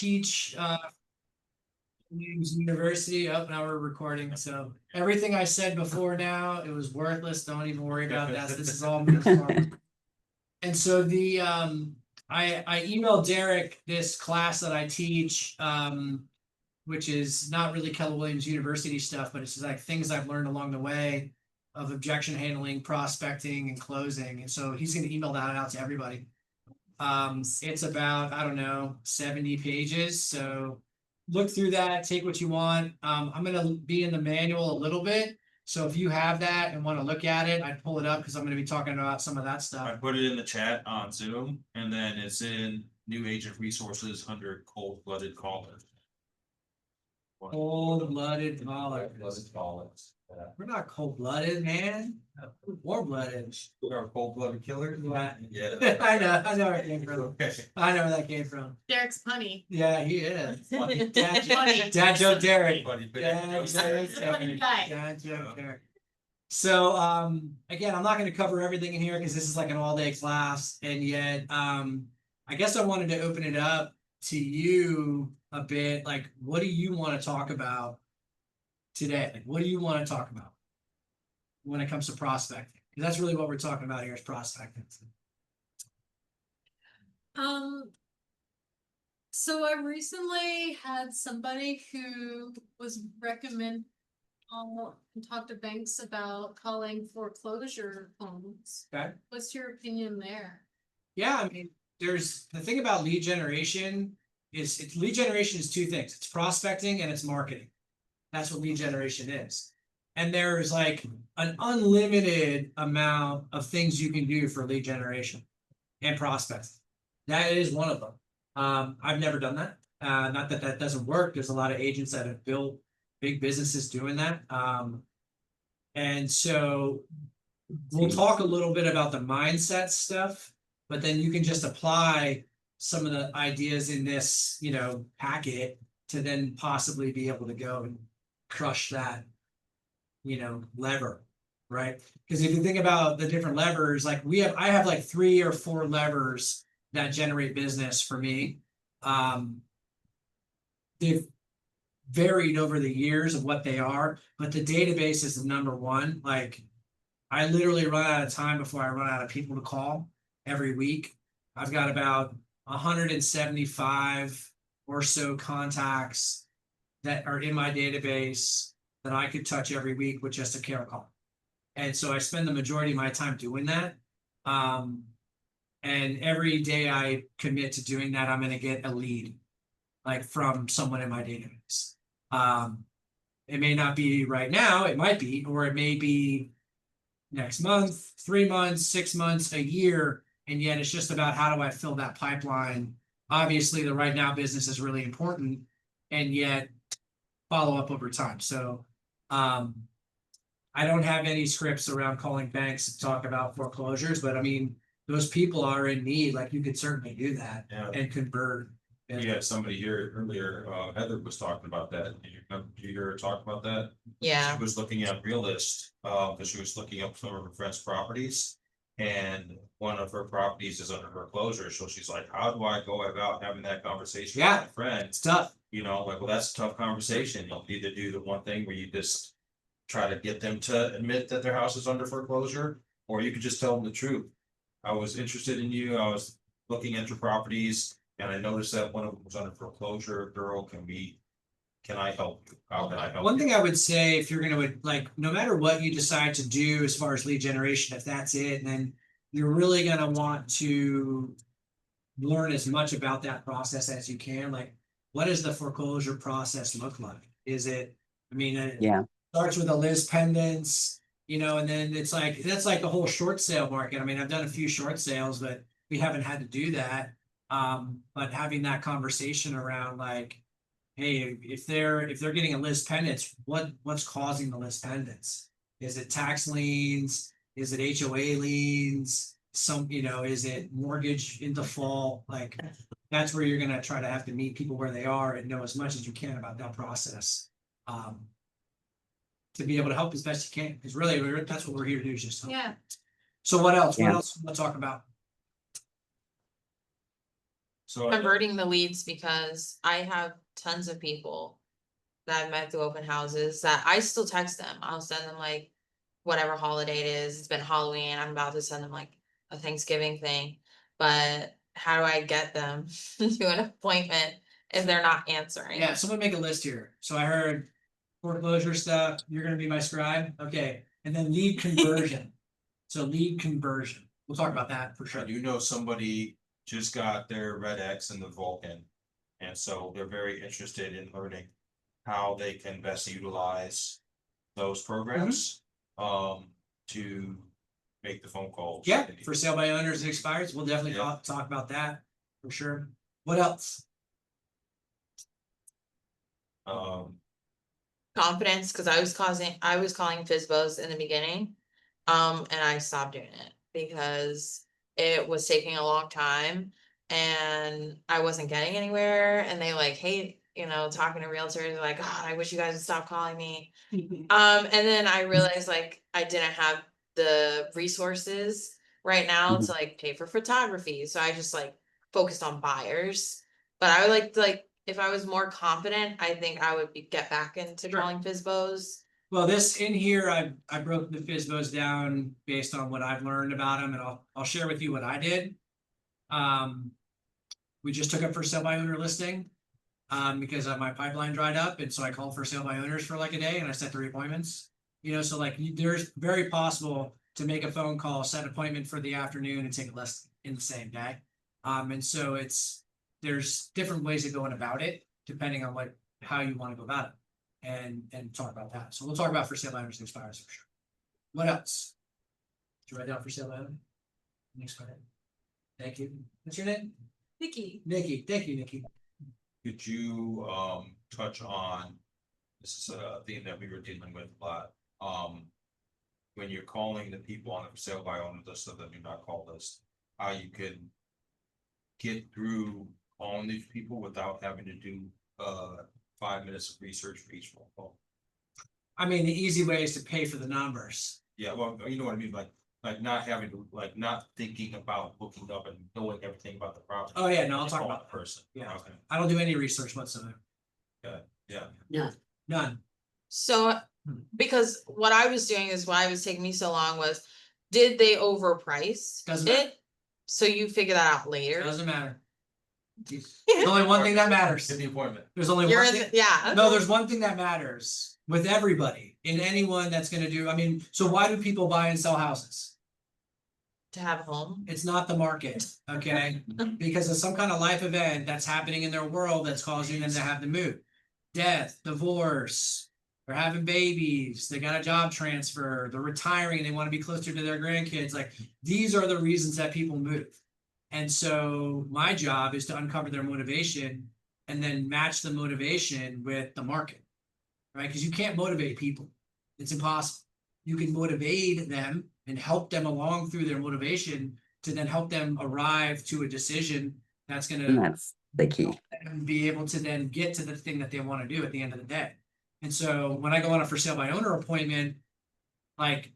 teach University. Oh, now we're recording. So everything I said before now, it was worthless. Don't even worry about that. This is all moving forward. And so the I emailed Derek this class that I teach, which is not really Keller Williams University stuff, but it's just like things I've learned along the way of objection handling, prospecting, and closing. And so he's going to email that out to everybody. It's about, I don't know, 70 pages. So look through that, take what you want. I'm going to be in the manual a little bit. So if you have that and want to look at it, I'd pull it up because I'm going to be talking about some of that I stuff. put it in the chat on Zoom, and then it's in new agent resources under cold-blooded callers. Cold-blooded callers. We're not cold-blooded, man. We're warm-blooded. We are cold-blooded killers. Yeah. I know where it came from. Okay. I know where that came from. Derek's punny. Yeah, he is. Funny. Dad joke Derek. Funny bit. Dad joke Funny Derek. guy. Dad joke Derek. So again, I'm not going to cover everything in here because this is like an all-day class, and yet I guess I wanted to open it up to you a bit. Like, what do you want to talk about today? Like, what do you want to talk about when it comes to prospecting? Because that's really what we're talking about here is prospecting. So I recently had somebody who was recommend and talk to banks about calling foreclosure homes. Okay. What's your opinion there? Yeah, I mean, there's the thing about lead generation is lead generation is two things. It's prospecting and it's marketing. That's what lead generation is. And there's like an unlimited amount of things you can do for lead generation and prospecting. That is one of them. I've never done that. Not that that doesn't work. There's a lot of agents that have built big businesses doing that. And so we'll talk a little bit about the mindset stuff, but then you can just apply some of the ideas in this, packet to then possibly be able to go and crush that, lever, right? Because if you think about the different levers, like I have like 3 or 4 levers that generate business for me. They've varied over the years of what they are, but the database is the number one. Like, I literally run out of time before I run out of people to call every week. I've got about 175 or so contacts that are in my database that I could touch every week with just a care call. And so I spend the majority of my time doing that. And every day I commit to doing that, I'm going to get a lead, like from someone in my database. It may not be right now, it might be, or it may be next month, 3 months, 6 months, a year. And yet it's just about how do I fill that pipeline? Obviously, the right now business is really important, and yet follow up over time. So I don't have any scripts around calling banks to talk about foreclosures, but I mean, those people are in need. Like, you could certainly do that and convert. You had somebody here earlier, Heather was talking about that. Did you hear her talk about that? Yeah. She was looking at Realist, because she was looking up some of her friend's properties. And one of her properties is under foreclosure. So she's like, how do I go about having that conversation with my friend? It's tough. Well, that's a tough conversation. You'll either do the one thing where you just try to get them to admit that their house is under foreclosure, or you could just tell them the truth. I was interested in you. I was looking at your properties, and I noticed that one of them was under foreclosure. Girl, can I help you? How can I help you? One thing I would say, if you're going to, no matter what you decide to do as far as lead generation, if that's it, then you're really going to want to learn as much about that process as you can. Like, what does the foreclosure process look like? Is it, it starts with a Liz pendants, and then it's like, that's like the whole short sale market. I've done a few short sales, but we haven't had to do that. But having that conversation around, like, hey, if they're getting a list pendants, what's causing the list pendants? Is it tax liens? Is it HOA liens? Is it mortgage in default? Like, that's where you're gonna try to have to meet people where they are and know as much as you can about that process. To be able to help as best you can, because really that's what we're here to do, is just help. Yeah. So what else? What else do you want to talk about? So converting the leads, because I have tons of people that I've met through open houses that I still text them. I'll send them like whatever holiday it is. It's been Halloween. I'm about to send them like a Thanksgiving thing. But how do I get them to an appointment if they're not answering? Yeah, someone make a list here. So I heard foreclosure stuff, you're gonna be my scribe, okay, and then lead conversion. So lead conversion, we'll talk about that for sure. you know, somebody just got their Red X in the Vulcan. And so they're very interested in learning how they can best utilize those programs. To make the phone calls. Yeah, for sale by owners and expires, we'll definitely Yeah. talk about that for sure. What else? Confidence, because I was calling FISBOs in the beginning. And I stopped doing it because it was taking a long time and I wasn't getting anywhere. And they like hate, talking to realtors, like, God, I wish you guys would stop calling me. And then I realized like I didn't have the resources right now to like pay for photography. So I just like focused on buyers. But I would like to if I was more confident, I think I would get back into Sure. calling FISBOs. Well, this in here, I broke the FISBOs down based on what I've learned about them, and I'll share with you what I did. We just took up for sale by owner listing. Because my pipeline dried up, and so I called for sale by owners for like a day, and I set 3 appointments. So like there's very possible to make a phone call, set an appointment for the afternoon, and take a list in the same day. And so there's different ways of going about it depending on how you want to go about it, and talk about that. So we'll talk about for sale by owners and expires for sure. What else? Did you write down for sale by owner? Next slide. Thank you. What's your name? Vicky, Nikki. Thank you, Nikki. Could you touch on, this is a theme that we were dealing with a lot. When you're calling the people on the for sale by owner list of the do not call list, how you could get through calling these people without having to do 5 minutes of research for each phone call. I mean, the easy way is to pay for the numbers. Yeah, well, you know what I mean, like not having to, like not thinking about looking up and knowing everything about the property. Oh, yeah, no, I'll Just talk call about the person. Yeah. Okay, I don't do any research whatsoever. yeah. None. So, because what I was doing is why it was taking me so long was, did they overprice Doesn't matter. it? So you figure that out later. Doesn't matter. There's only one thing that matters. Get the appointment. There's only You're one in, thing. yeah. No, there's one thing that matters with everybody and anyone that's gonna do, I mean, so why do people buy and sell houses? To have a home. It's not the market, okay? Because of some kind of life event that's happening in their world that's causing them to have to move. Death, divorce, they're having babies, they got a job transfer, they're retiring, they want to be closer to their grandkids. Like, these are the reasons that people move. And so my job is to uncover their motivation and then match the motivation with the market, right? Because you can't motivate people. It's impossible. You can motivate them and help them along through their motivation to then help them arrive to a decision that's going And to that's the key. be able to then get to the thing that they want to do at the end of the day. And so when I go on a for sale by owner appointment, like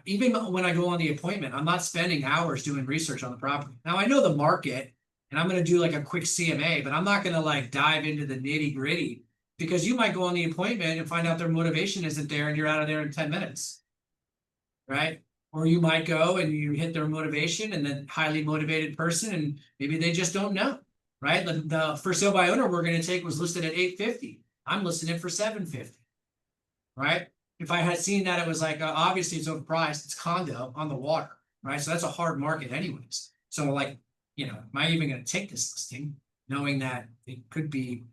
even when I go on the appointment, I'm not spending hours doing research on the property. Now I know the market and I'm going to do like a quick CMA, but I'm not going to like dive into the nitty gritty, because you might go on the appointment and find out their motivation isn't there and you're out of there in 10 minutes. Right? Or you might go and you hit their motivation and then highly motivated person, and maybe they just don't know. Right? The for sale by owner we're going to take was listed at $850. I'm listing it for $750. Right? If I had seen that it was like obviously it's overpriced, it's condo on the water, right? So that's a hard market anyways. So like, am I even going to take this listing knowing that it could be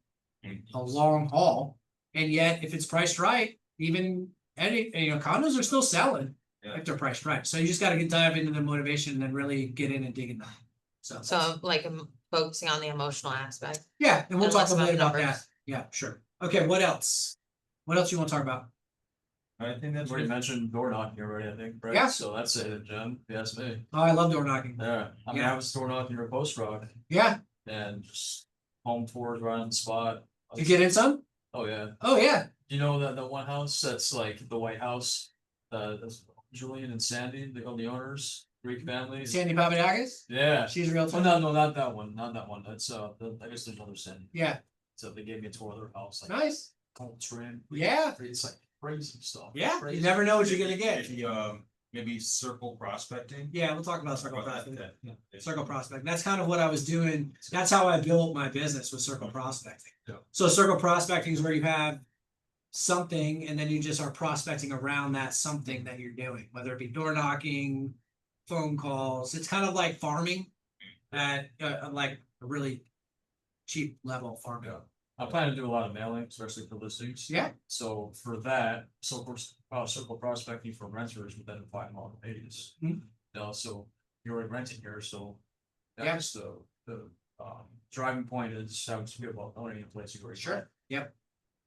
a long haul? And yet if it's priced right, even condos are still selling if they're priced right. So you just got to dive into the motivation and then really get in and dig in that. So like focusing on the emotional aspect. Yeah, and we'll and talk less a little bit about numbers. that. Yeah, sure. Okay, what else? What else you want to talk about? I think that's Already what mentioned door knocking already, I think, right? Yeah. So that's a hidden gem, if you ask me. Oh, I love door knocking. Yeah, I mean, Yeah. I was door knocking your post rock Yeah, and just home tours right on the spot. you get in some? Oh, yeah. Oh, yeah. Do you know that one house that's like the White House, that's Julian and Sandy, the owners? Greek families. Sandy Papadakis, Yeah. she's a real. Oh, no, not that one, not that one. That's, I guess there's another Sandy. Yeah, So they gave me a tour of their house, like nice. cold trim. Yeah. It's like crazy stuff. Yeah, you Crazy. never know what you're gonna get. Maybe, maybe circle prospecting. Yeah, we'll talk about circle Talk about prospecting. that. Yeah, circle prospect. That's kind of what I was doing. That's how I built my business, with circle prospecting. Yeah. So circle prospecting is where you have something and then you just are prospecting around that something that you're doing, whether it be door knocking, phone calls. It's kind of like farming at like a really cheap level farming. Yeah. I plan to do a lot of mailing, especially for listings. Yeah. So for that, so of course, circle prospecting for renters within a 5 mile radius. Hmm. You know, so you're already renting here, so. Yeah. That's the driving point is having to be about owning a place you already. Sure. rent, Yep.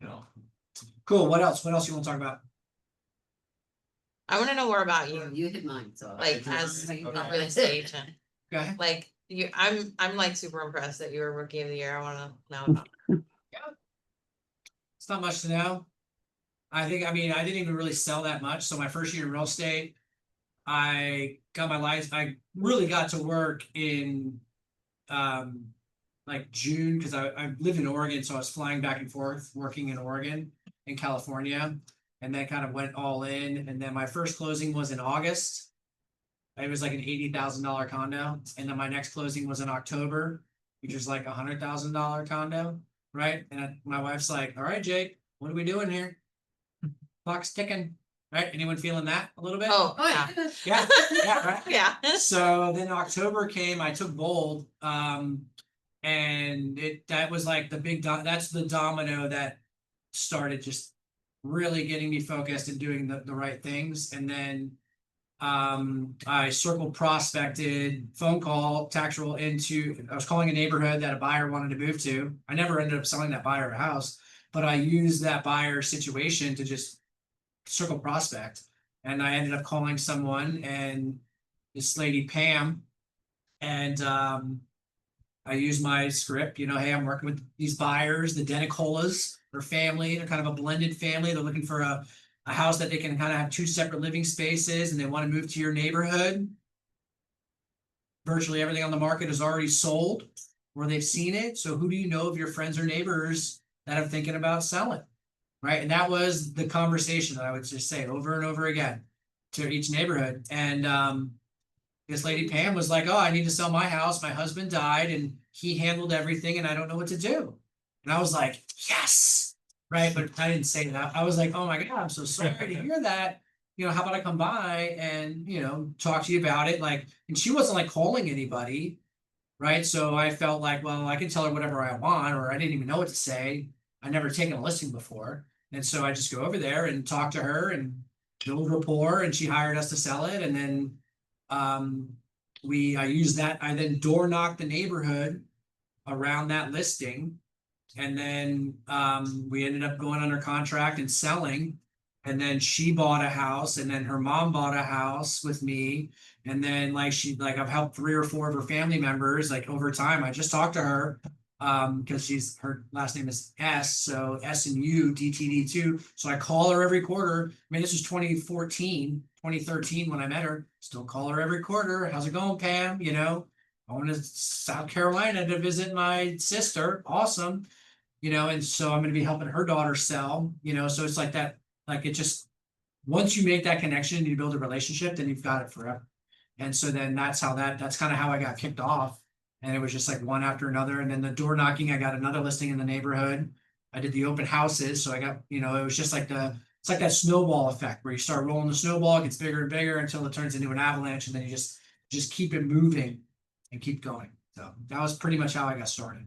You know, Cool. What else? What else you want to talk about? I wanna know more about you, You hit mine, so. like as a Okay. real estate agent. Go ahead. Like you, I'm like super impressed that you were rookie of the year. I wanna know about. It's not much to know. I mean, I didn't even really sell that much. So my first year in real estate, I got my license. I really got to work in like June, because I lived in Oregon, so I was flying back and forth, working in Oregon and California, and then kind of went all in. And then my first closing was in August. It was like an $80,000 condo, and then my next closing was in October, which is like $100,000 condo, right? And my wife's like, "All right, Jake, what are we doing here? Clock's ticking." Right? Anyone feeling that a little bit? Oh, Oh, yeah, yeah. Yeah, yeah, right. yeah. So then October came, I took bold, and that was like the that's the domino that started just really getting me focused and doing the right things. And then I circled prospected, phone call, tax roll into, I was calling a neighborhood that a buyer wanted to move to. I never ended up selling that buyer a house, but I used that buyer situation to just circle prospect. And I ended up calling someone, and this lady Pam, and I used my script, hey, I'm working with these buyers, the Denicolas, their family, they're kind of a blended family. They're looking for a house that they can kind of have two separate living spaces, and they want to move to your neighborhood. Virtually everything on the market is already sold, or they've seen it. So who do you know of your friends or neighbors that are thinking about selling? Right. And that was the conversation that I would just say over and over again to each neighborhood. And this lady Pam was like, "Oh, I need to sell my house. My husband died and he handled everything and I don't know what to do." And I was like, "Yes." Right. But I didn't say that. I was like, "Oh my God, I'm so sorry to hear that. How about I come by and, talk to you about it?" Like, and she wasn't like calling anybody. Right. So I felt like, well, I can tell her whatever I want, or I didn't even know what to say. I never taken a listing before. And so I just go over there and talk to her and build rapport, and she hired us to sell it. And then I used that. I then door knocked the neighborhood around that listing. And then we ended up going under contract and selling. And then she bought a house, and then her mom bought a house with me. And then I've helped 3 or 4 of her family members like over time. I just talked to her because her last name is S, so SNU DTD2. So I call her every quarter. I mean, this was 2013 when I met her. Still call her every quarter. "How's it going, Pam? I went to South Carolina to visit my sister. Awesome." And so I'm going to be helping her daughter sell. So it's like that. Like, it just, once you make that connection and you build a relationship, then you've got it forever. And so then that's kind of how I got kicked off. And it was just like one after another. And then the door knocking, I got another listing in the neighborhood. I did the open houses. So I got, it was just like it's like that snowball effect where you start rolling the snowball, it gets bigger and bigger until it turns into an avalanche. And then you just keep it moving and keep going. So that was pretty much how I got started,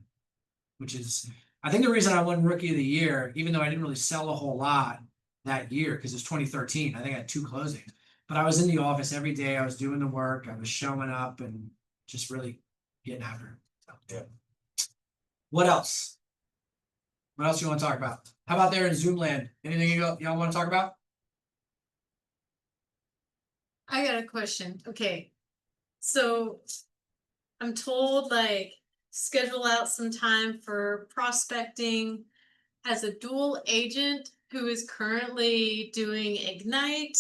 which is, I think the reason I won Rookie of the Year, even though I didn't really sell a whole lot that year, because it's 2013, I think I had 2 closings, but I was in the office every day. I was doing the work. I was showing up and just really getting after it. So, Yeah. What else? What else you want to talk about? How about there in Zoom land? Anything y'all want to talk about? I got a question. Okay. So I'm told schedule out some time for prospecting as a dual agent who is currently doing Ignite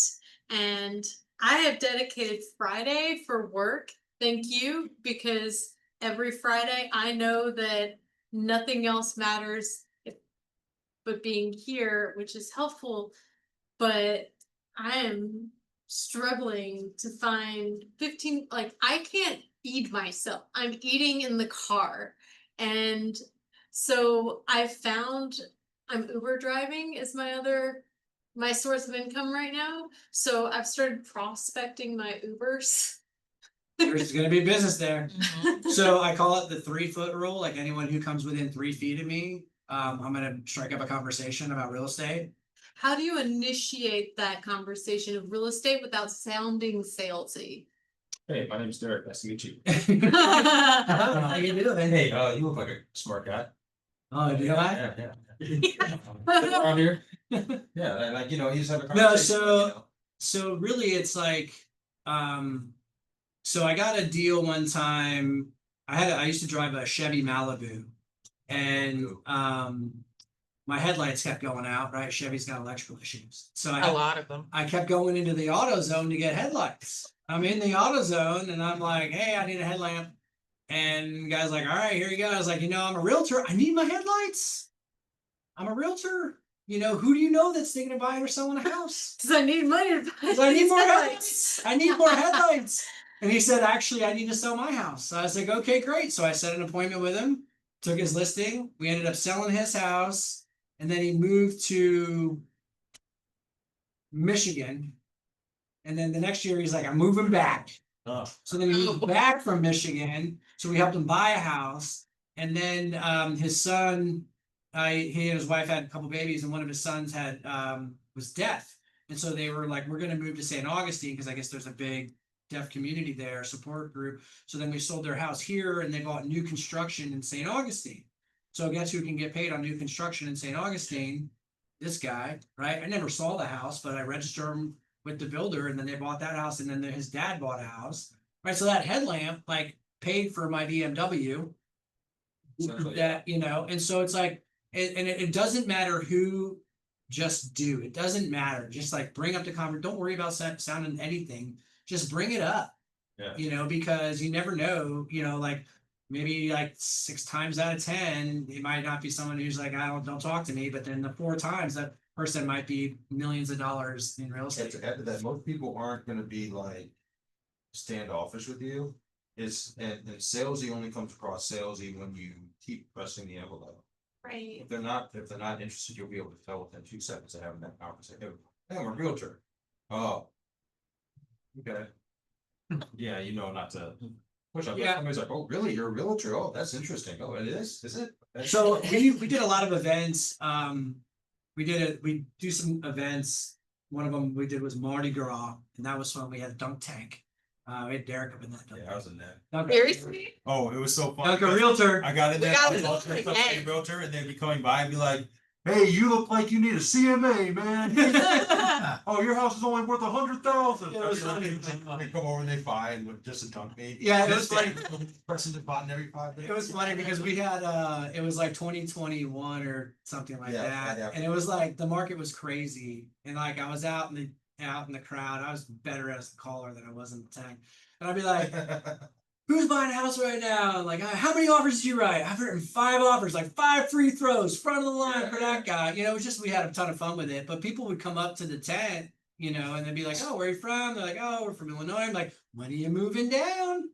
and I have dedicated Friday for work. Thank you, because every Friday I know that nothing else matters but being here, which is helpful. But I am struggling to find 15, like I can't feed myself. I'm eating in the car. And so I found I'm Uber driving is my source of income right now. So I've started prospecting my Ubers. There's gonna be business there. Mhm. So I call it the 3 foot rule, like anyone who comes within 3 feet of me, I'm gonna strike up a conversation about real estate. How do you initiate that conversation of real estate without sounding salesy? Hey, my name's Derek, nice to meet you. How you doing? Hey, you look like a smart guy. Oh, do I? Yeah, yeah. Around here? Yeah, like, you just have a No, conversation. so- So really, it's like, so I got a deal one time. I used to drive a Chevy Malibu, and my headlights kept going out. Right, Chevy's got electrical issues, so A lot of them. I kept going into the auto zone to get headlights. I'm in the auto zone, and I'm like, "Hey, I need a headlamp." And the guy's like, "All right, here you go." I was like, I'm a realtor. I need my headlights. I'm a realtor. Who do you know that's thinking of buying or selling a house? Cause I need money to buy 'Cause I need these more headlights. headlights. I need more headlights. And he said, actually, I need to sell my house. So I was like, okay, great. So I set an appointment with him, took his listing. We ended up selling his house. And then he moved to Michigan. And then the next year he's like, I'm moving back. Oh. So then he moved back from Michigan. So we helped him buy a house. And then his son, he and his wife had a couple babies, and one of his sons had was deaf. And so they were like, we're gonna move to St. Augustine because I guess there's a big deaf community there, support group. So then we sold their house here and they bought new construction in St. Augustine. So guess who can get paid on new construction in St. Augustine? This guy, right? I never saw the house, but I registered him with the builder, and then they bought that house, and then his dad bought a house. Right. So that headlamp like paid for my BMW. That, and so it's like, it doesn't matter who, just do. It doesn't matter. Just like bring up the conversation. Don't worry about sounding anything. Just bring it up. Yeah. Because you never know, like maybe like 6 times out of 10, it might not be someone who's like, don't talk to me. But then the 4 times that person might be millions of dollars in real estate. To add to that, most people aren't gonna be like standoffish with you. And salesy only comes across salesy when you keep pressing the envelope. Right. If they're not interested, you'll be able to tell within 2 seconds of having that conversation. Hey, I'm a realtor. Oh. Okay. Yeah, not to push up. Yeah. Somebody's like, oh, really? You're a realtor? Oh, that's interesting. Oh, it is? Is it? So we did a lot of events. We do some events. One of them we did was Mardi Gras, and that was fun. We had a dunk tank. We had Derek up in that. Yeah, I was in that. Dunk Seriously? Oh, it was so fun. Dunk a realtor. I got in there, got I was it. all dressed up Okay. like a realtor, and they'd be coming by and be like, hey, you look like you need a CMA, man. Oh, your house is only worth 100,000. It was funny. They come over and they buy and would just dunk me. Yeah, it And was it's funny. Person that bought in every 5 minutes. It was funny because we had it was like 2021 or something like Yeah, that. yeah. And it was like the market was crazy. And like I was out in the crowd. I was better as the caller than I was in the tank. And I'd be like, who's buying a house right now? Like, how many offers did you write? I've written 5 offers, like 5 free throws, front of the line for that guy. It was just, we had a ton of fun with it. But people would come up to the tent, and they'd be like, oh, where are you from? They're like, oh, we're from Illinois. I'm like, when are you moving down?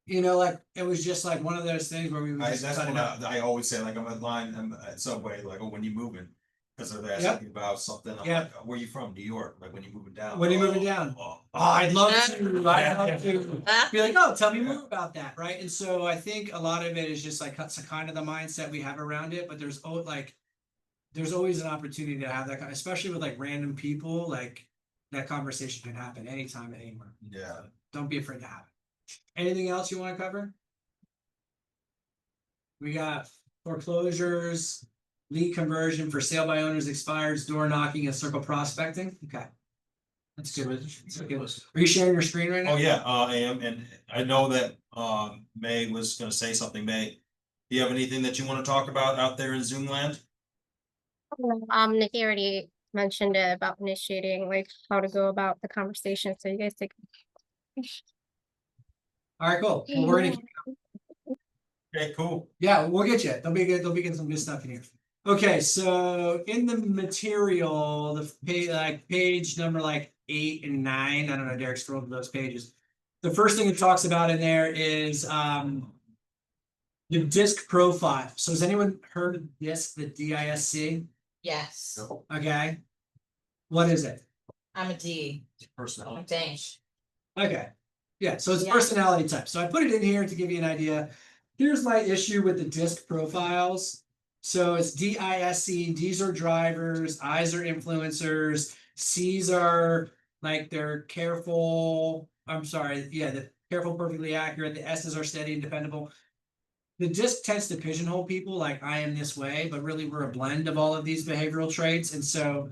Like it was just like one of those things where we would just That's cut it what out. I always say, like I'm at line, I'm at Subway, like, oh, when you moving? Because they're asking Yep. me about something. I'm Yep. like, where you from? New York. Like when you moving down. When you moving down. I'd love to. I'd love to be like, no, tell me more about that, right? And so I think a lot of it is just like that's kind of the mindset we have around it. But there's always an opportunity to have that, especially with like random people. Like that conversation can happen anytime, anywhere. Yeah. Don't be afraid to have it. Anything else you want to cover? We got foreclosures, lead conversion for sale by owners expires, door knocking, and circle prospecting. Okay. That's good. That's good. Are you sharing your screen right now? Oh, yeah, I am, and I know that May was gonna say something. May, do you have anything that you wanna talk about out there in Zoom land? Nikki already mentioned it about initiating, like how to go about the conversation. So you guys take. All right, cool. Well, we're gonna, Okay, cool. yeah, we'll get you. There'll be good, there'll be some good stuff in here. Okay, so in the material, the page, like page number like 8 and 9, I don't know, Derek scrolled to those pages. The first thing it talks about in there is the disc profile. So has anyone heard of disc, the DISC? Yes, Okay. What is it? I'm a D, I Personality. think. Okay. Yeah, so it's Yeah. personality type. So I put it in here to give you an idea. Here's my issue with the disc profiles. So it's DISC, D's are drivers, I's are influencers, C's are like they're careful. I'm sorry, yeah, the careful, perfectly accurate. The S's are steady and dependable. The disc tends to pigeonhole people like I am this way, but really we're a blend of all of these behavioral traits. And so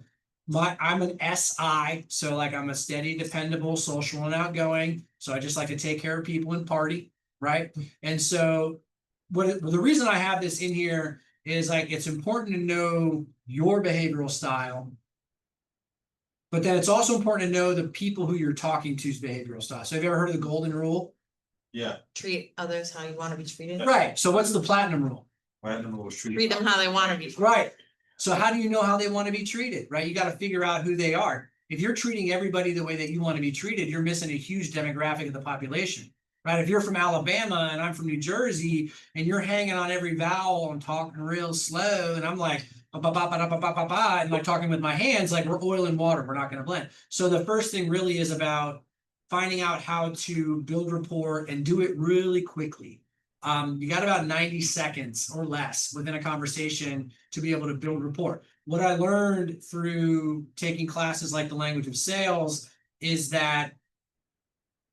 I'm an SI, so like I'm a steady, dependable, social and outgoing. So I just like to take care of people and party, right? And so the reason I have this in here is like it's important to know your behavioral style. But then it's also important to know the people who you're talking to's behavioral style. So have you ever heard of the golden rule? Yeah, Treat others how you wanna be treated. Right. So what's the platinum rule? platinum was treated. Treat them how they wanna be. Right. So how do you know how they want to be treated, right? You got to figure out who they are. If you're treating everybody the way that you want to be treated, you're missing a huge demographic of the population, right? If you're from Alabama and I'm from New Jersey and you're hanging on every vowel and talking real slow, and I'm like, ba ba ba ba ba ba ba ba, and like talking with my hands, like we're oil and water, we're not going to blend. So the first thing really is about finding out how to build rapport and do it really quickly. You got about 90 seconds or less within a conversation to be able to build rapport. What I learned through taking classes like the language of sales is that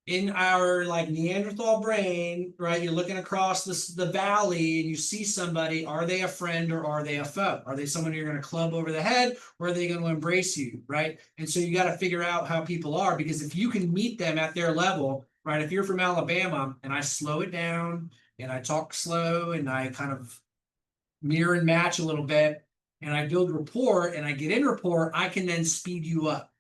in our like Neanderthal brain, right, you're looking across the valley and you see somebody, are they a friend or are they a foe? Are they someone you're going to club over the head or are they going to embrace you, right? And so you got to figure out how people are, because if you can meet them at their level, right, if you're from Alabama and I slow it down and I talk slow and I kind of mirror and match a little bit and I build rapport and I get in rapport, I can then speed you up.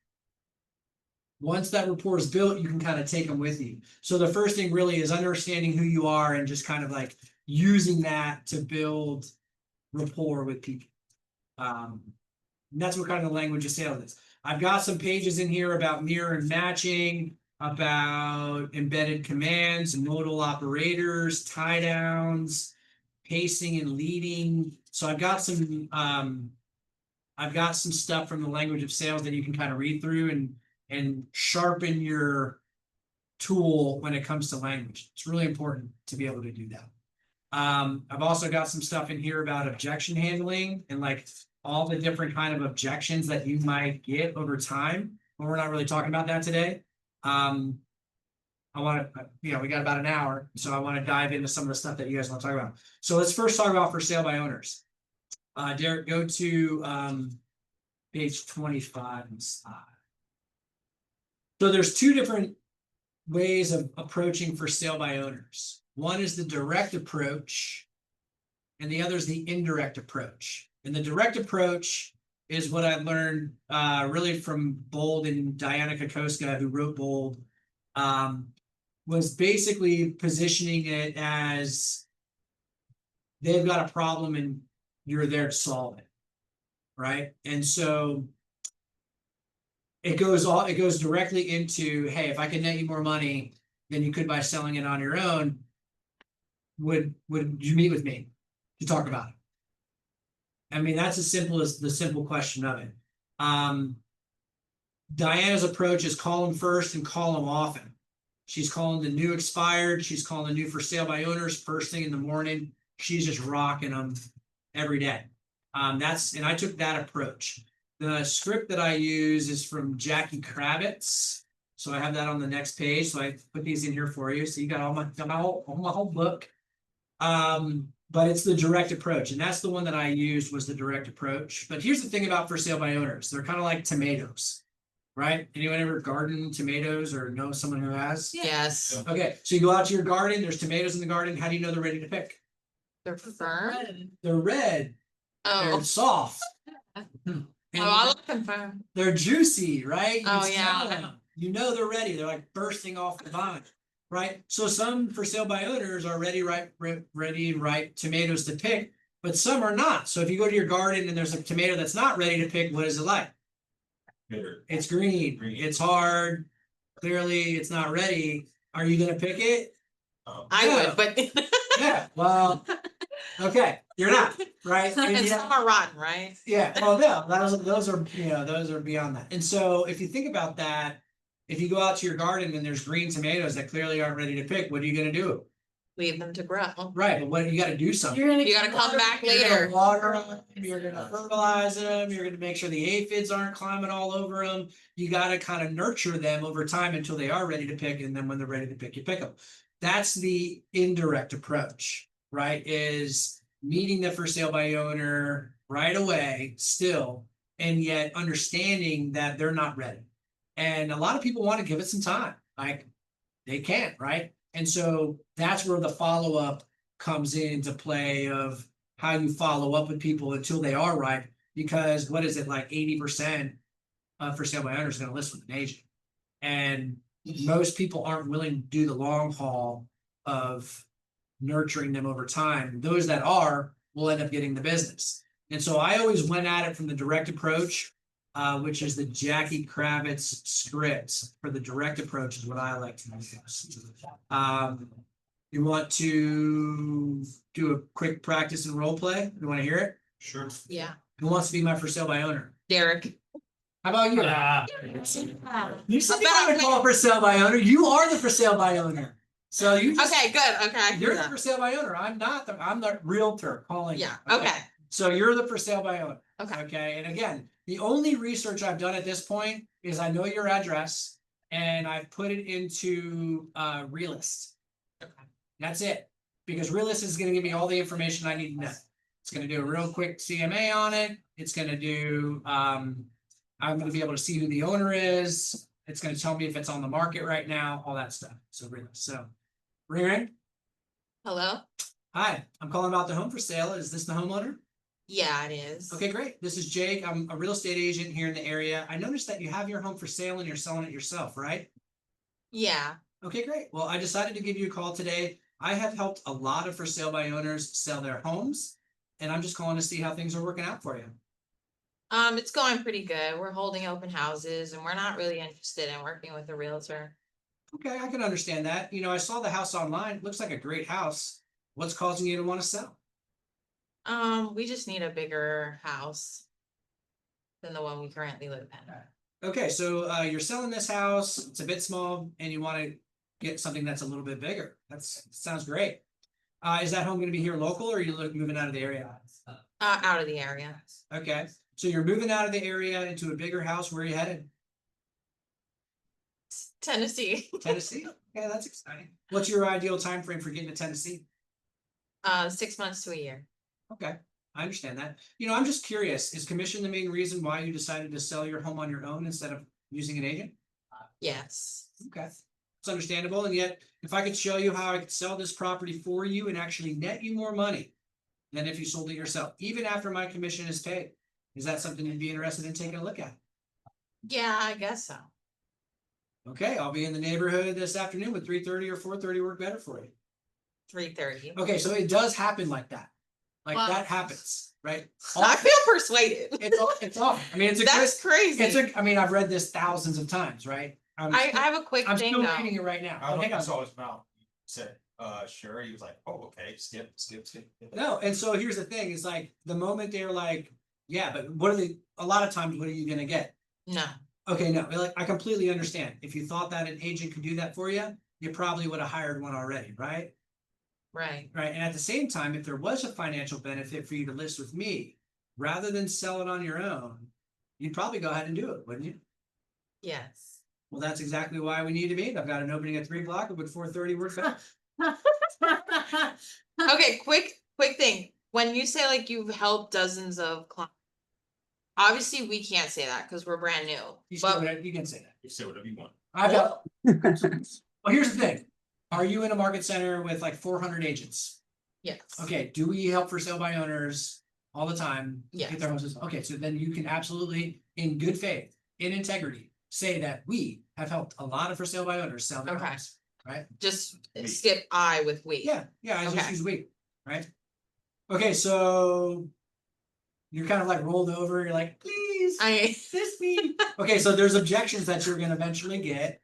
Once that rapport is built, you can kind of take them with you. So the first thing really is understanding who you are and just kind of like using that to build rapport with people. And that's what kind of the language of sales is. I've got some pages in here about mirror and matching, about embedded commands, modal operators, tie downs, pacing and leading. So I've got some stuff from the language of sales that you can kind of read through and sharpen your tool when it comes to language. It's really important to be able to do that. I've also got some stuff in here about objection handling and like all the different kind of objections that you might get over time, but we're not really talking about that today. I want to, we got about an hour, so I want to dive into some of the stuff that you guys want to talk about. So let's first talk about for sale by owners. Derek, go to page 25 inside. So there's two different ways of approaching for sale by owners. One is the direct approach, and the other is the indirect approach. And the direct approach is what I learned really from Bold and Diana Kokoska, who wrote Bold, was basically positioning it as they've got a problem and you're there to solve it, right? And so it goes directly into, hey, if I can net you more money than you could by selling it on your own, would you meet with me to talk about it? I mean, that's as simple as the simple question of it. Diana's approach is call them first and call them often. She's calling the new expired. She's calling the new for sale by owners first thing in the morning. She's just rocking them every day. And I took that approach. The script that I use is from Jackie Kravitz. So I have that on the next page. So I put these in here for you. So you got my whole book. But it's the direct approach. And that's the one that I used, was the direct approach. But here's the thing about for sale by owners. They're kind of like tomatoes, right? Anyone ever garden tomatoes or know someone who has? Yes, Okay, so you go out to your garden, there's tomatoes in the garden. How do you know they're ready to pick? they're firm. They're red, they're Oh, soft. And I'll confirm. they're juicy, right? You Oh, can yeah. smell them. You know they're ready. They're like bursting off the vine, right? So some for sale by owners are ready ripe tomatoes to pick, but some are not. So if you go to your garden and there's a tomato that's not ready to pick, what is it like? Bitter. It's green. It's hard. Clearly, it's not ready. Are you gonna pick it? I Yeah. would, but. Yeah. Well, okay, you're not, right? And And yet- some are rotten, right? Yeah, well, no, those are, those are beyond that. And so if you think about that, if you go out to your garden and there's green tomatoes that clearly aren't ready to pick, what are you gonna do? Leave them to grow. Right, but what, you gotta do something. You gotta come back You're gonna later. water them, you're gonna fertilize them, you're gonna make sure the aphids aren't climbing all over them. You gotta kind of nurture them over time until they are ready to pick, and then when they're ready to pick, you pick them. That's the indirect approach, right? Is meeting the for sale by owner right away still, and yet understanding that they're not ready. And a lot of people want to give it some time, like they can't, right? And so that's where the follow-up comes into play of how you follow up with people until they are right. Because what is it, like 80% of for sale by owners going to list with an agent. And most people aren't willing to do the long haul of nurturing them over time. Those that are will end up getting the business. And so I always went at it from the direct approach, which is the Jackie Kravitz script for the direct approach is what I like to use. You want to do a quick practice and role play? You want to hear it? Sure. Yeah. Who wants to be my for sale by owner? Derek. How about you? Ah, You said you want to call for sale by owner. You are the for sale by owner. So you just, Okay, good, okay. I you're hear the that. for sale by owner. I'm not I'm the realtor calling. you, Yeah, okay, So you're the for sale by owner. okay. Okay, and again, the only research I've done at this point is I know your address and I've put it into Realist. Okay. That's it, because Realist is gonna give me all the information I need to know. It's gonna do a real quick CMA on it. It's gonna do, I'm gonna be able to see who the owner is. It's gonna tell me if it's on the market right now, all that stuff. So Realist, so. Ring. Hello? Hi, I'm calling about the home for sale. Is this the homeowner? Yeah, it is. Okay, great. This is Jake. I'm a real estate agent here in the area. I noticed that you have your home for sale and you're selling it yourself, right? Yeah, Okay, great. Well, I decided to give you a call today. I have helped a lot of for sale by owners sell their homes, and I'm just calling to see how things are working out for you. it's going pretty good. We're holding open houses and we're not really interested in working with a realtor. Okay, I can understand that. I saw the house online. It looks like a great house. What's causing you to want to sell? We just need a bigger house than the one we currently live in. Okay, so you're selling this house. It's a bit small, and you want to get something that's a little bit bigger. Sounds great. Is that home going to be here local, or are you moving out of the area? Out of the area. Okay, so you're moving out of the area into a bigger house. Where are you headed? Tennessee. Tennessee? Okay, that's exciting. What's your ideal time frame for getting to Tennessee? 6 months to a year. Okay, I understand that. I'm just curious, is commission the main reason why you decided to sell your home on your own instead of using an agent? Yes. Okay, it's understandable. And yet, if I could show you how I could sell this property for you and actually net you more money than if you sold it yourself, even after my commission is paid, is that something you'd be interested in taking a look at? Yeah, I guess so. Okay, I'll be in the neighborhood this afternoon. Would 3:30 or 4:30 work better for you? 3:30. Okay, so it does happen like that. Like Wow. that happens, right? I feel persuaded. It's awful. I mean, it's a That's crazy. I've read this thousands of times, right? I have a quick I'm thing still though. reading it right now. I Oh, looked, hang I on. saw his mouth. He said, sure. He was like, oh, okay, skip. No, and so here's the thing, is like the moment they're like, yeah, but a lot of times, what are you gonna get? No. Okay, no, like I completely understand. If you thought that an agent could do that for you, you probably would have hired one already, right? Right. Right, and at the same time, if there was a financial benefit for you to list with me, rather than sell it on your own, you'd probably go ahead and do it, wouldn't you? Yes. Well, that's exactly why we need to meet. I've got an opening at 3 o'clock, would 4:30 work better? Okay, quick thing. When you say like you've helped dozens of clients, obviously we can't say that because we're brand new. You But can say that. You say whatever you want. I've got. Well, here's the thing. Are you in a market center with like 400 agents? yes. Okay, do we help for sale by owners all the time. Yes. Get their houses, okay, so then you can absolutely, in good faith, in integrity, say that we have helped a lot of for sale by owners sell their Okay. homes, right? Just We. skip I with we. Yeah, I just Okay. use we, right? Okay, so you're kind of like rolled over, you're like, please, I, assist me. Okay, so there's objections that you're gonna eventually get,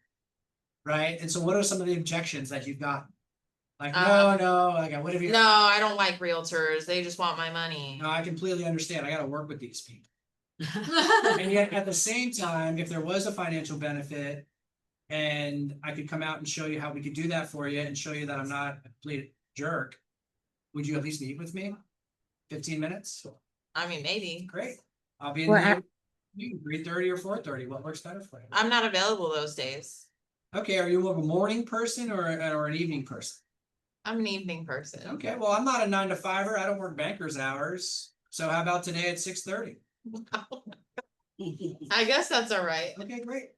right? And so what are some of the objections that you've got? Like, no, like, what have you? no, I don't like realtors. They just want my money. No, I completely understand. I gotta work with these people. And yet at the same time, if there was a financial benefit. And I could come out and show you how we could do that for you and show you that I'm not a complete jerk. Would you at least meet with me? 15 minutes? I mean, maybe. Great. I'll be in Well, the 3:30 or 4:30. What works better for you? I'm not available those days. Okay, are you more of a morning person or an evening person? I'm an evening person. Okay, well, I'm not a 9 to 5er. I don't work banker's hours. So how about today at 6:30? I guess that's all right. Okay, great.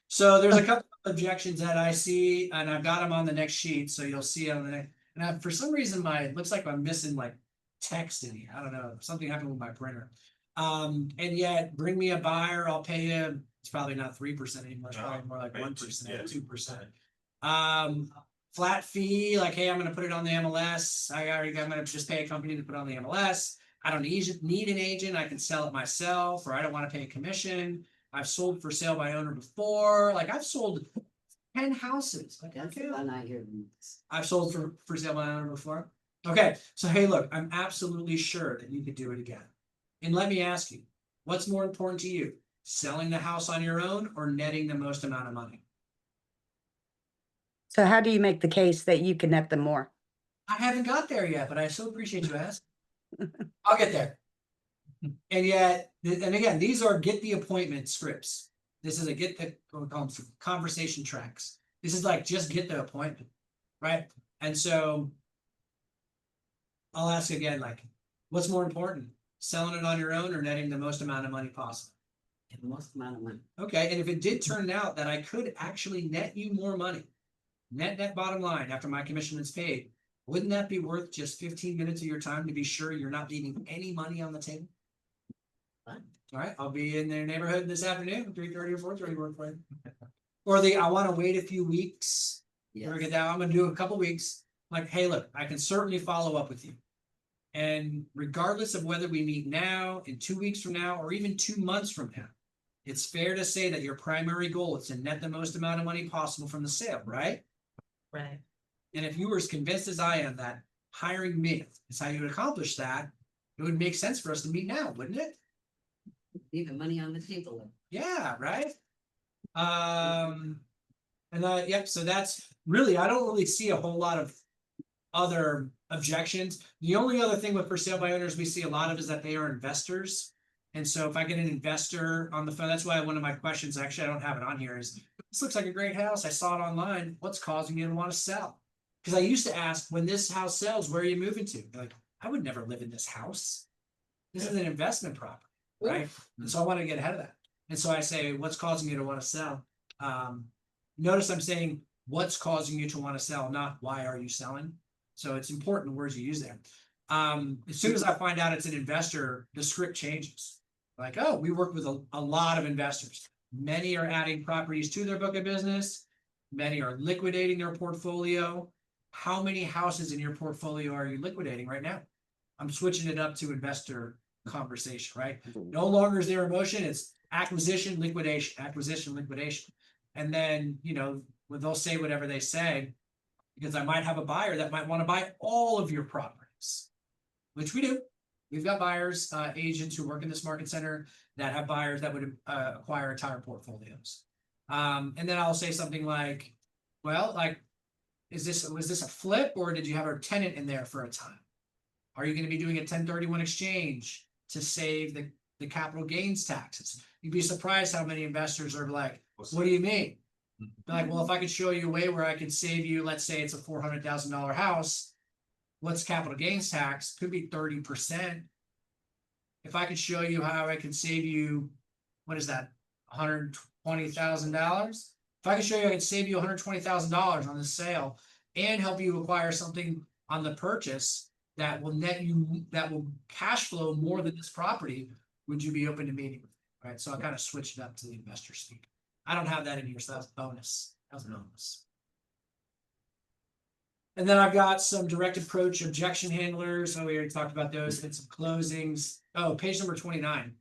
So there's a couple of objections that I see, and I've got them on the next sheet, so you'll see on the next. And for some reason, it looks like I'm missing like text in here. I don't know, something happened with my printer. And yet, bring me a buyer, I'll pay you. It's probably not 3% anymore. It's probably more like 1%, Yeah. 2%. Flat fee, like, hey, I'm gonna put it on the MLS. I'm gonna just pay a company to put it on the MLS. I don't need an agent. I can sell it myself, or I don't want to pay a commission. I've sold for sale by owner before. Like, I've sold 10 houses. Like, That's okay. the one I hear. I've sold for sale by owner before. Okay, so hey, look, I'm absolutely sure that you could do it again. And let me ask you, what's more important to you? Selling the house on your own or netting the most amount of money? So how do you make the case that you can net them more? I haven't got there yet, but I so appreciate you asking. I'll get there. And yet, and again, these are get the appointment scripts. This is a get the conversation tracks. This is like just get the appointment, right? And so I'll ask again, like, what's more important, selling it on your own or netting the most amount of money possible? The most amount of money. Okay, and if it did turn out that I could actually net you more money, net bottom line after my commission is paid, wouldn't that be worth just 15 minutes of your time to be sure you're not leaving any money on the table? Fine. All right, I'll be in their neighborhood this afternoon, 3:30 or 4:30 work for you. Or I want to wait a few weeks. We're get down. I'm gonna do a couple weeks. Like, hey, look, I can certainly follow up with you. And regardless of whether we meet now, in 2 weeks from now, or even 2 months from now, it's fair to say that your primary goal is to net the most amount of money possible from the sale, right? Right. And if you were as convinced as I am that hiring me is how you would accomplish that, it would make sense for us to meet now, wouldn't it? Leave the money on the table. Yeah, right. Yep, so that's really, I don't really see a whole lot of other objections. The only other thing with for sale by owners we see a lot of is that they are investors. And so if I get an investor on the phone, that's why one of my questions, actually, I don't have it on here, is this looks like a great house. I saw it online. What's causing you to want to sell? Because I used to ask, when this house sells, where are you moving to? They're like, I would never live in this house. This is an investment property, right? And so I want to get ahead of that. And so I say, what's causing you to want to sell? Notice I'm saying, what's causing you to want to sell, not why are you selling? So it's important the words you use there. As soon as I find out it's an investor, the script changes. Like, oh, we work with a lot of investors. Many are adding properties to their book of business. Many are liquidating their portfolio. How many houses in your portfolio are you liquidating right now? I'm switching it up to investor conversation, right? No longer is there emotion, it's acquisition, liquidation, acquisition, liquidation. And then, they'll say whatever they say, because I might have a buyer that might want to buy all of your properties, which we do. We've got buyers, agents who work in this market center that have buyers that would acquire entire portfolios. And then I'll say something like, well, like, was this a flip, or did you have a tenant in there for a time? Are you going to be doing a 1031 exchange to save the capital gains taxes? You'd be surprised how many investors are like, what do you mean? They're like, well, if I could show you a way where I could save you, let's say it's a $400,000 house, what's capital gains tax? Could be 30%. If I could show you how I can save you, what is that, $120,000? If I could show you I could save you $120,000 on this sale and help you acquire something on the purchase, that will net you, that will cash flow more than this property, would you be open to meeting with me? Right, so I kind of switched it up to the investor speak. I don't have that in here, so that's a bonus. That was a bonus. And then I've got some direct approach objection handlers. Oh, we already talked about those, and some closings. Oh, page number 29.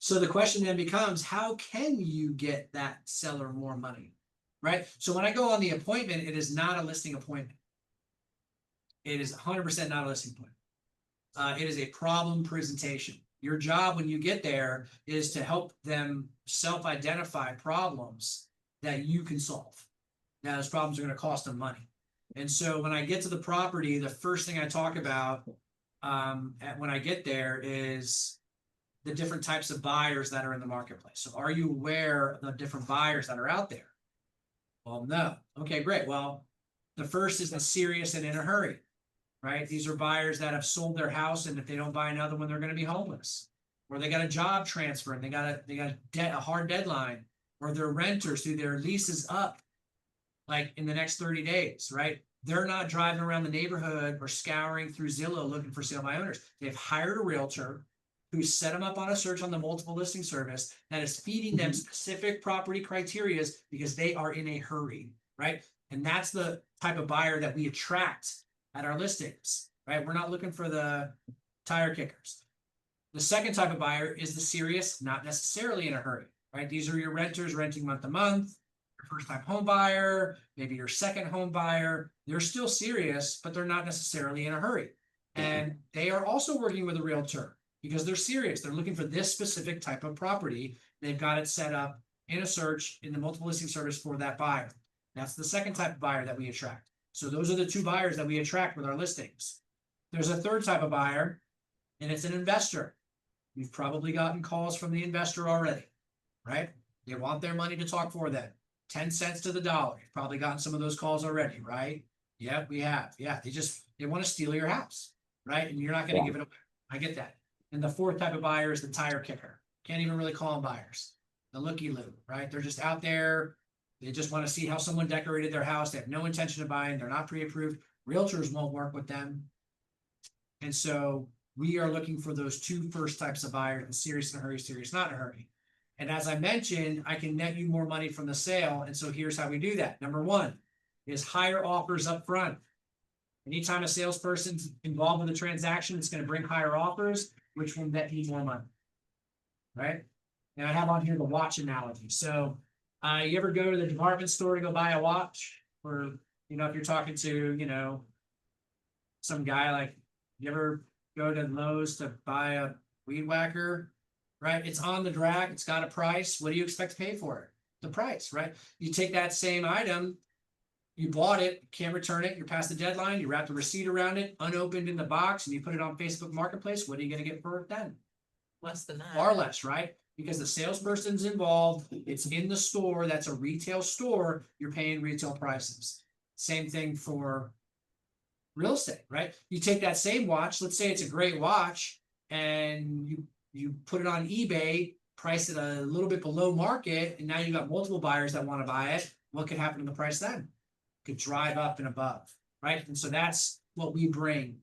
So the question then becomes, how can you get that seller more money? Right? So when I go on the appointment, it is not a listing appointment. It is 100% not a listing appointment. It is a problem presentation. Your job when you get there is to help them self-identify problems that you can solve. Now, those problems are going to cost them money. And so when I get to the property, the first thing I talk about when I get there is the different types of buyers that are in the marketplace. So are you aware of the different buyers that are out there? Well, no. Okay, great. Well, the first is the serious and in a hurry, right? These are buyers that have sold their house, and if they don't buy another one, they're going to be homeless, or they got a job transfer and they got a hard deadline, or they're renters who their lease is up like in the next 30 days, right? They're not driving around the neighborhood or scouring through Zillow looking for sale by owners. They've hired a realtor who set them up on a search on the multiple listing service that is feeding them specific property criterias because they are in a hurry, right? And that's the type of buyer that we attract at our listings, right? We're not looking for the tire kickers. The second type of buyer is the serious, not necessarily in a hurry, right? These are your renters renting month to month, your first time home buyer, maybe your second home buyer. They're still serious, but they're not necessarily in a hurry. And they are also working with a realtor because they're serious. They're looking for this specific type of property. They've got it set up in a search in the multiple listing service for that buyer. That's the second type of buyer that we attract. So those are the two buyers that we attract with our listings. There's a third type of buyer, and it's an investor. You've probably gotten calls from the investor already, right? They want their money to talk for them. 10 cents to the dollar. You've probably gotten some of those calls already, right? Yeah, we have. Yeah, they want to steal your house, right? And you're not going to give it away. I get that. And the fourth type of buyer is the tire kicker. Can't even really call them buyers. The looky-loo, right? They're just out there. They just want to see how someone decorated their house. They have no intention of buying. They're not pre-approved. Realtors won't work with them. And so we are looking for those two first types of buyers, the serious in a hurry, serious not in a hurry. And as I mentioned, I can net you more money from the sale. And so here's how we do that. Number one is higher offers up front. Anytime a salesperson's involved with a transaction, it's going to bring higher offers, which will net you more money. Right? And I have on here the watch analogy. So you ever go to the department store to go buy a watch? Or, if you're talking to, some guy, like, you ever go to Lowe's to buy a weed whacker? Right? It's on the drag. It's got a price. What do you expect to pay for it? The price, right? You take that same item, you bought it, can't return it, you're past the deadline, you wrap the receipt around it, unopened in the box, and you put it on Facebook Marketplace. What are you going to get for it then? Less than that. Far less, right? Because the salesperson's involved, it's in the store, that's a retail store, you're paying retail prices. Same thing for real estate, right? You take that same watch, let's say it's a great watch, and you put it on eBay, price it a little bit below market, and now you've got multiple buyers that want to buy it. What could happen to the price then? It could drive up and above, right? And so that's what we bring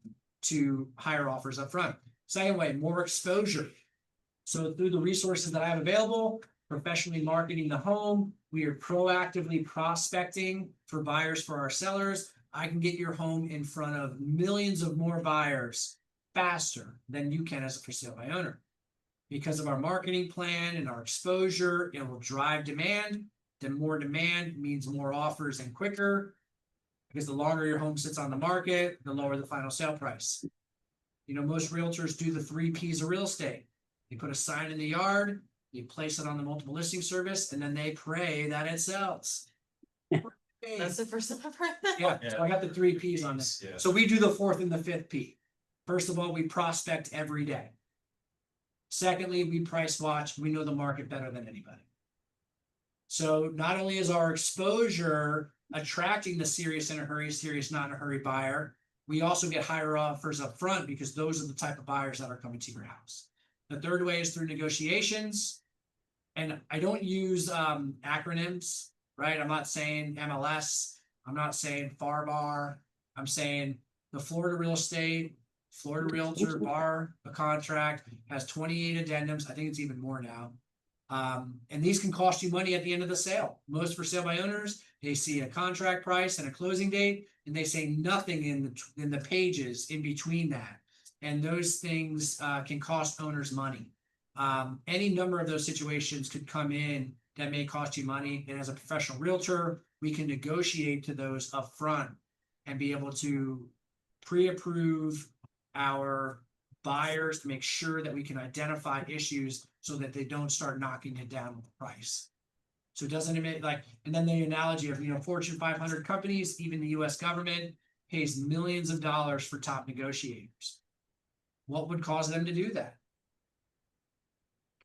to higher offers up front. Second way, more exposure. So through the resources that I have available, professionally marketing the home, we are proactively prospecting for buyers for our sellers. I can get your home in front of millions of more buyers faster than you can as a for sale by owner. Because of our marketing plan and our exposure, it will drive demand. Then more demand means more offers and quicker. Because the longer your home sits on the market, the lower the final sale price. Most realtors do the 3 Ps of real estate. They put a sign in the yard, they place it on the multiple listing service, and then they pray that it sells. That's the first time I've heard that. Yeah, so I got the 3 Ps on this. Yeah. So we do the 4th and the 5th P. First of all, we prospect every day. Secondly, we price watch. We know the market better than anybody. So not only is our exposure attracting the serious in a hurry, serious not in a hurry buyer, we also get higher offers up front because those are the type of buyers that are coming to your house. The third way is through negotiations. And I don't use acronyms, right? I'm not saying MLS. I'm not saying FAR bar. I'm saying the Florida real estate, Florida Realtor bar, a contract has 28 addendums. I think it's even more now. And these can cost you money at the end of the sale. Most for sale by owners, they see a contract price and a closing date, and they say nothing in the pages in between that. And those things can cost owners money. Any number of those situations could come in that may cost you money. And as a professional realtor, we can negotiate to those upfront and be able to pre-approve our buyers to make sure that we can identify issues so that they don't start knocking it down with the price. So doesn't it make like, and then the analogy of, Fortune 500 companies, even the US government pays millions of dollars for top negotiators. What would cause them to do that?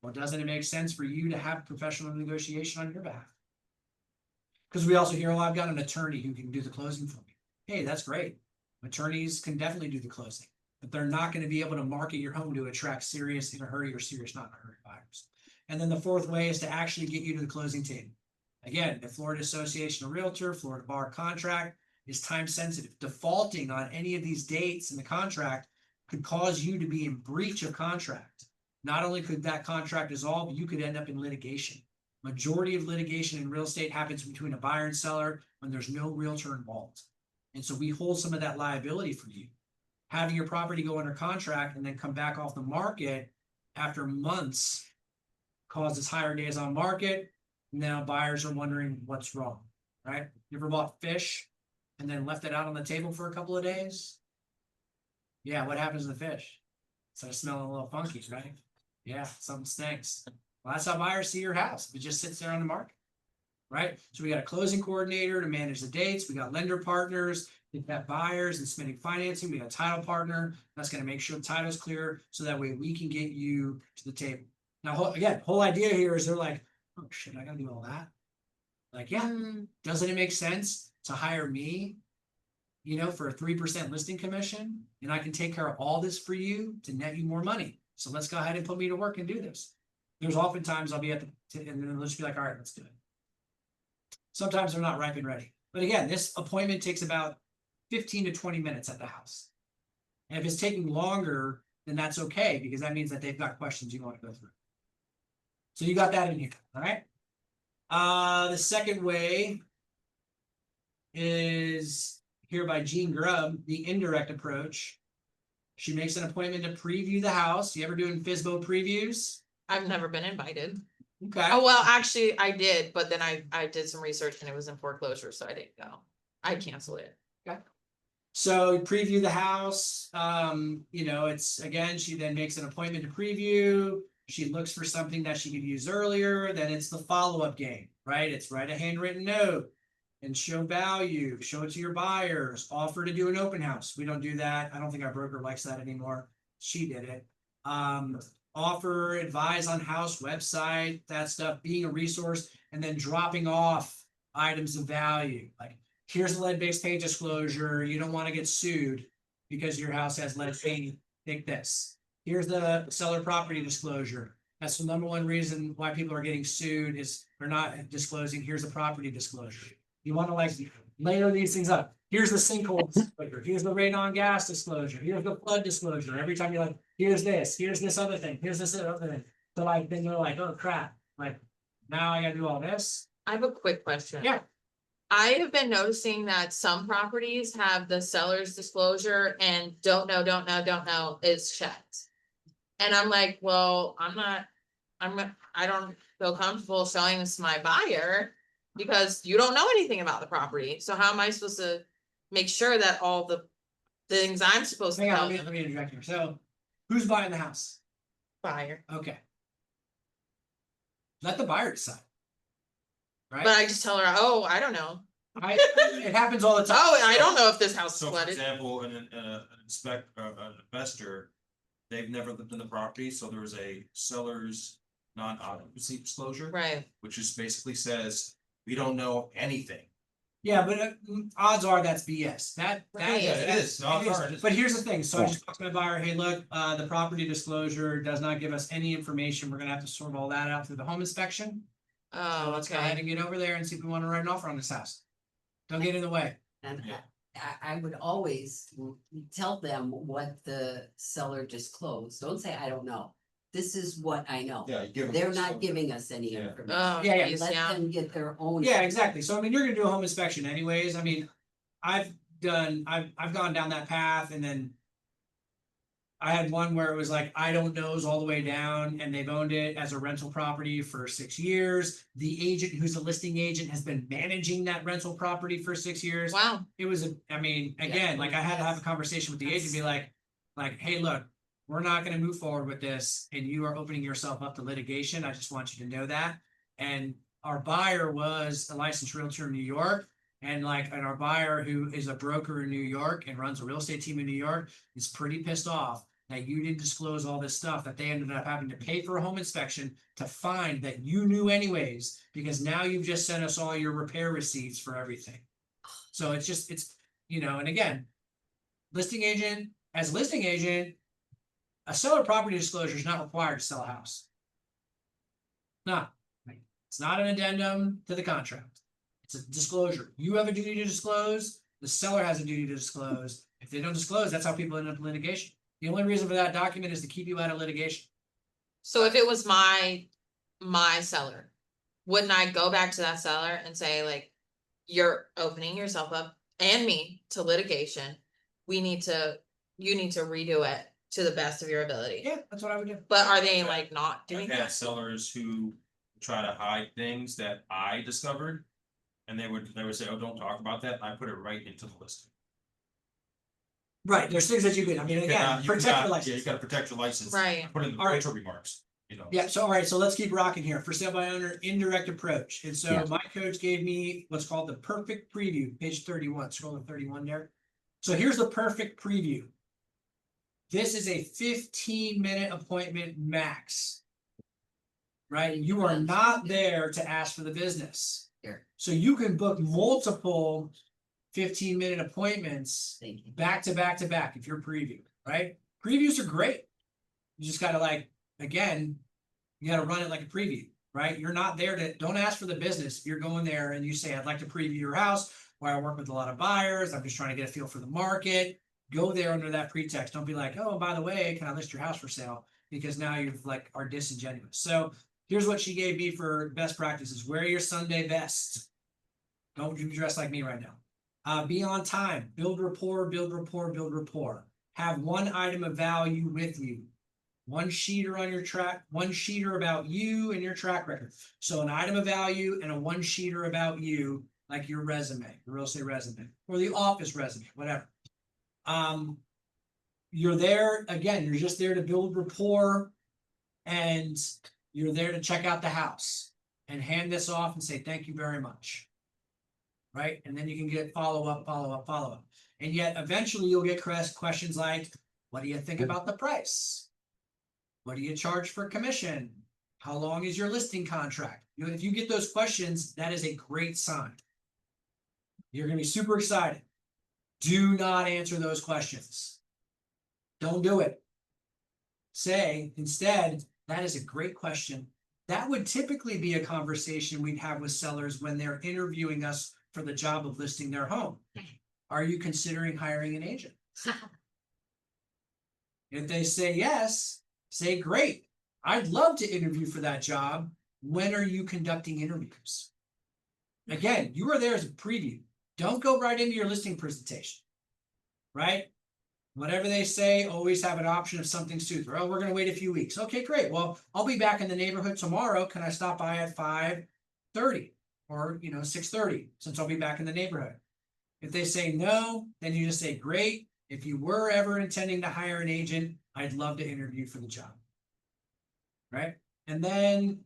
Well, doesn't it make sense for you to have professional negotiation on your behalf? Because we also hear, oh, I've got an attorney who can do the closing for me. Hey, that's great. Attorneys can definitely do the closing, but they're not going to be able to market your home to attract serious in a hurry or serious not in a hurry buyers. And then the fourth way is to actually get you to the closing table. Again, the Florida Association of Realtor, Florida Bar contract is time sensitive. Defaulting on any of these dates in the contract could cause you to be in breach of contract. Not only could that contract dissolve, you could end up in litigation. Majority of litigation in real estate happens between a buyer and seller when there's no realtor involved. And so we hold some of that liability for you. Having your property go under contract and then come back off the market after months causes higher days on market. Now buyers are wondering what's wrong, right? You ever bought fish and then left it out on the table for a couple of days? Yeah, what happens to the fish? Starts smelling a little funky, right? Yeah, something stinks. Well, that's how buyers see your house. If it just sits there on the market, right? So we got a closing coordinator to manage the dates. We got lender partners. We've got buyers and submitting financing. We got a title partner. That's going to make sure the title's clear so that way we can get you to the table. Now, again, whole idea here is they're like, oh shit, I got to do all that. Like, yeah, doesn't it make sense to hire me, for a 3% listing commission, and I can take care of all this for you to net you more money. So let's go ahead and put me to work and do this. There's oftentimes I'll be at and then let's be like, all right, let's do it. Sometimes they're not ripe and ready. But again, this appointment takes about 15 to 20 minutes at the house. And if it's taking longer, then that's okay, because that means that they've got questions you want to go through. So you got that in here, all right? The second way is here by Jean Grubb, the indirect approach. She makes an appointment to preview the house. You ever doing FSBO previews? I've never been invited. Okay. Oh, well, actually I did, but then I did some research and it was in foreclosure, so I didn't go. I canceled it. So you preview the house, it's again, she then makes an appointment to preview. She looks for something that she could use earlier. Then it's the follow-up game, right? It's write a handwritten note and show value, show it to your buyers, offer to do an open house. We don't do that. I don't think our broker likes that anymore. She did it. Offer, advise on house, website, that stuff, being a resource, and then dropping off items of value. Like, here's the lead-based paint disclosure. You don't want to get sued because your house has lead paint. Take this. Here's the seller property disclosure. That's the number one reason why people are getting sued is they're not disclosing. Here's the property disclosure. You want to layer these things up. Here's the sinkhole disclosure. Here's the radon gas disclosure. Here's the flood disclosure. Every time you're like, here's this other thing. Here's this other thing. So then you're like, oh crap. Now I gotta do all this. I have a quick question. Yeah. I have been noticing that some properties have the seller's disclosure and don't know is checked. And I'm like, well, I don't feel comfortable showing this to my buyer because you don't know anything about the property. So how am I supposed to make sure that all the things I'm supposed to Hang on, tell let me interject here. So who's buying the house? buyer? Okay. Let the buyer decide. Right? But I just tell her, oh, I don't know. It happens all the time. Oh, I don't know if this house is So for flooded. example, an investor, they've never lived in the property, so there's a seller's non-occupancy disclosure. Right. Which is basically says, we don't know anything. Yeah, but odds are that's BS. That Right. Yeah, it is. Odds are it is. But here's the thing. So I just talked to my buyer. Hey, look, the property disclosure does not give us any information. We're gonna have to sort all that out through the home inspection. So Oh, let's go ahead okay. and get over there and see if we want to write an offer on this house. Don't get in the way. And Yeah. I would always tell them what the seller disclosed. Don't say, I don't know. This is what I know. Yeah, you give them. They're some- not giving us any Yeah. information. Oh, Yeah, yeah. geez, Let yeah. them get their own. Yeah, exactly. So I mean, you're gonna do a home inspection anyways. I mean, I've gone down that path and then. I had one where it was like, I don't knows all the way down and they've owned it as a rental property for 6 years. The agent who's a listing agent has been managing that rental property for 6 years. Wow, It was, I mean, Yeah, again, like I had to have a yes. conversation with the agent, be like, hey, look, we're not gonna move forward with this and you are opening yourself up to litigation. I just want you to know that. And our buyer was a licensed realtor in New York. And our buyer who is a broker in New York and runs a real estate team in New York is pretty pissed off that you didn't disclose all this stuff, that they ended up having to pay for a home inspection to find that you knew anyways, because now you've just sent us all your repair receipts for everything. So it's, and again, listing agent, as a listing agent, a seller property disclosure is not required to sell a house. Not, it's not an addendum to the contract. It's a disclosure. You have a duty to disclose, the seller has a duty to disclose. If they don't disclose, that's how people end up in litigation. The only reason for that document is to keep you out of litigation. so if it was my seller, wouldn't I go back to that seller and say like, you're opening yourself up and me to litigation? You need to redo it to the best of your ability. Yeah, that's what I would do. But are they like not I've doing had that? sellers who try to hide things that I discovered. And they would say, oh, don't talk about that. And I put it right into the listing. Right, there's things that you can, I mean, You again, cannot- you protect cannot- your Yeah, license. you gotta protect your license. Right. Put in the All right. retro remarks, Yeah, so all right, so let's keep rocking here. For sale by owner, indirect approach. And so Yeah. my coach gave me what's called the perfect preview, page 31, scroll to 31 there. So here's the perfect preview. This is a 15-minute appointment max. Right? You are not there to ask for the business. Here. So you can book multiple 15-minute appointments Thank you. back to back to back if you're preview, right? Previews are great. You just gotta again, you gotta run it like a preview, right? You're not there don't ask for the business. If you're going there and you say, I'd like to preview your house, where I work with a lot of buyers, I'm just trying to get a feel for the market. Go there under that pretext. Don't be like, oh, by the way, can I list your house for sale? Because now you've are disingenuous. So here's what she gave me for best practices. Wear your Sunday best. Don't you dress like me right now. Be on time, build rapport, build rapport, build rapport. Have one item of value with you. One sheeter on your track, one sheeter about you and your track record. So an item of value and a one sheeter about you, like your resume, your real estate resume, or the office resume, whatever. You're there, again, you're just there to build rapport and you're there to check out the house and hand this off and say, thank you very much. Right? And then you can get follow up. And yet eventually you'll get questions like, what do you think about the price? What do you charge for commission? How long is your listing contract? If you get those questions, that is a great sign. You're going to be super excited. Do not answer those questions. Don't do it. Say instead, that is a great question. That would typically be a conversation we'd have with sellers when they're interviewing us for the job of listing their home. Are you considering hiring an agent? If they say yes, say great. I'd love to interview for that job. When are you conducting interviews? Again, you are there as a preview. Don't go right into your listing presentation, right? Whatever they say, always have an option if something suits. Oh, we're going to wait a few weeks. Okay, great. Well, I'll be back in the neighborhood tomorrow. Can I stop by at 5:30 or 6:30 since I'll be back in the neighborhood? If they say no, then you just say, great. If you were ever intending to hire an agent, I'd love to interview for the job. Right? And then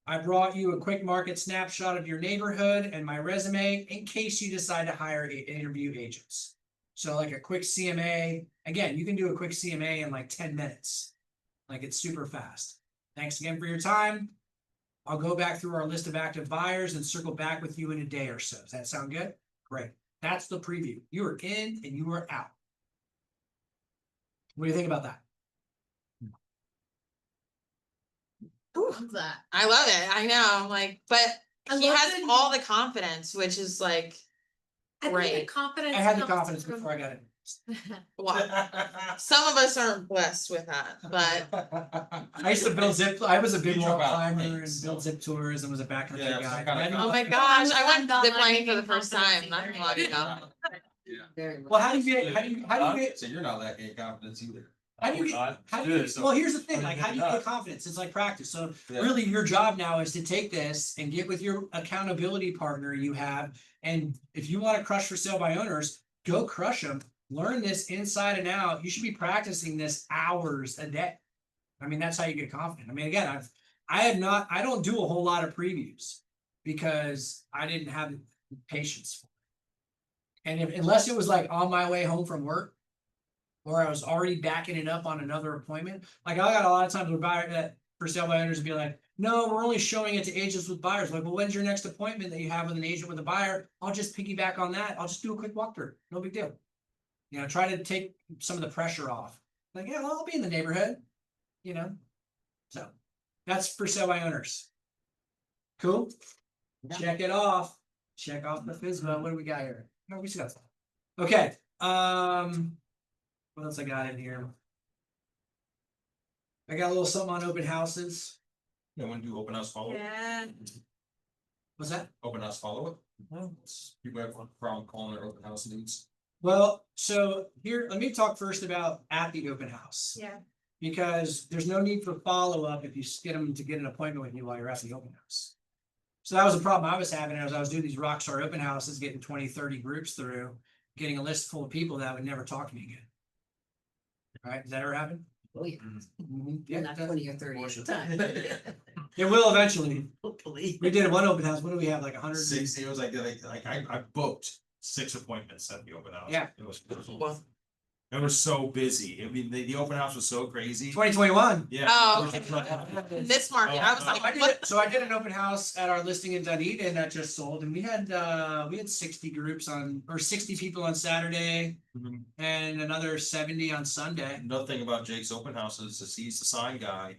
I brought you a quick market snapshot of your neighborhood and my resume in case you decide to hire interview agents. So like a quick CMA, again, you can do a quick CMA in like 10 minutes. Like it's super fast. Thanks again for your time. I'll go back through our list of active buyers and circle back with you in a day or so. Does that sound good? Great. That's the preview. You are in and you are out. What do you think about that? Love that. I love it. I know, but I he love has that all the confidence, which is like, I think the Right. confidence. I had the comes confidence from- before I got it. Well, some of us aren't blessed with that, but I used to build zip, I was a big You wall drop out climber and things, build so. zip tours and was a backcountry Yeah, guy. some kind of I didn't- oh my I'm- gosh, I I'm went not ziplining for lacking the first confidence time, not either. gonna lie to you. Very Well, how do you get, So you're not lacking confidence either. how do you, Not how do you, good, so- well, here's the thing, I like, mean, how do you maybe get not. confidence? It's like practice. So Yeah. really your job now is to take this and get with your accountability partner you have. And if you want to crush for sale by owners, go crush them. Learn this inside and out. You should be practicing this hours a day. I mean, that's how you get confident. I mean, again, I don't do a whole lot of previews because I didn't have the patience for it. And unless it was like on my way home from work, or I was already backing it up on another appointment, like I got a lot of times where buyer that for sale by owners would be like, no, we're only showing it to agents with buyers. Like, well, when's your next appointment that you have with an agent with a buyer? I'll just piggyback on that. I'll just do a quick walkthrough. No big deal. You know, try to take some of the pressure off. Like, yeah, well, I'll be in the neighborhood, you know. So that's for sale by owners. Cool. Check it off. Check off the FISBO. What do we got here? No, we still got stuff. Okay. What else I got in here? I got a little something on open houses. You want to do open house follow? Yeah. What's that? Open house follow up? People have a problem calling their open house needs. Well, so here, let me talk first about at the open house. Yeah. Because there's no need for follow-up if you get them to get an appointment with you while you're at the open house. So that was a problem I was having as I was doing these rockstar open houses, getting 20, 30 groups through, getting a list full of people that would never talk to me again. All right, does that ever happen? Oh, yeah. Mhm. Yeah, Not it does. 20 or 30 at a time. It will eventually. Hopefully. We did one open house. What do we have? Like 100? 60, it was like I booked 6 appointments at the open house. Yeah. It was Well, it was so busy. I mean, the open house was so crazy. 2021. Yeah. Oh, It was like- this market, I was So I like, did, what? so I did an open house at our listing in Dunedin that just sold, and we had 60 groups on, or 60 people on Saturday Mhm. and another 70 on Sunday. Another thing about Jake's open houses is he's the sign guy.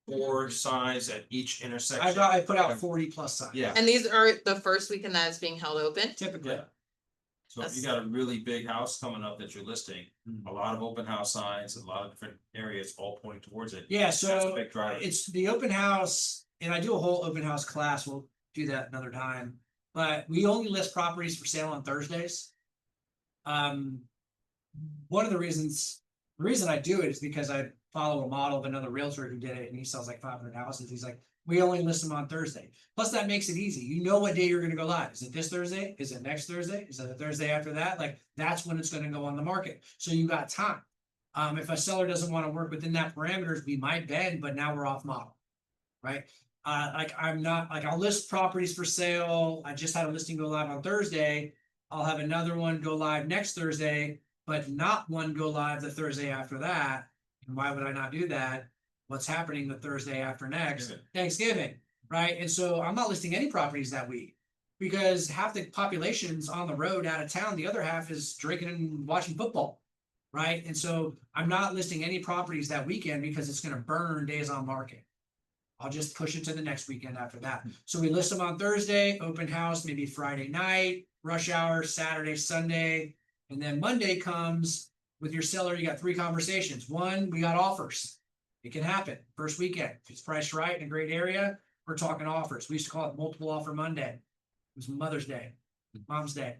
4 signs at each intersection. I put out 40 plus signs. Yeah. And these are the first weekend that it's being held open? Typically. Yeah. So if you got a really big house coming up that you're listing, a lot of open house signs, a lot of different areas all point towards it. Yeah, That's a so big driver. it's the open house, and I do a whole open house class. We'll do that another time. But we only list properties for sale on Thursdays. One of the reason I do it is because I follow a model of another realtor who did it, and he sells like 500 houses. He's like, we only list them on Thursday. Plus, that makes it easy. You know what day you're gonna go live. Is it this Thursday? Is it next Thursday? Is it the Thursday after that? Like, that's when it's gonna go on the market. So you got time. If a seller doesn't want to work within that parameters, we might bend, but now we're off model. Right? Like I'm not, like I'll list properties for sale. I just had a listing go live on Thursday. I'll have another one go live next Thursday, but not one go live the Thursday after that. And why would I not do that? What's happening the Thursday after next? Thanksgiving, right? And so I'm not listing any properties that week because half the population's on the road out of town. The other half is drinking and watching football, right? And so I'm not listing any properties that weekend because it's gonna burn days on market. I'll just push it to the next weekend after that. So we list them on Thursday, open house, maybe Friday night, rush hour, Saturday, Sunday. And then Monday comes with your seller, you got 3 conversations. One, we got offers. It can happen first weekend. If it's priced right in a great area, we're talking offers. We used to call it multiple offer Monday. It was Mother's Day, Mom's Day,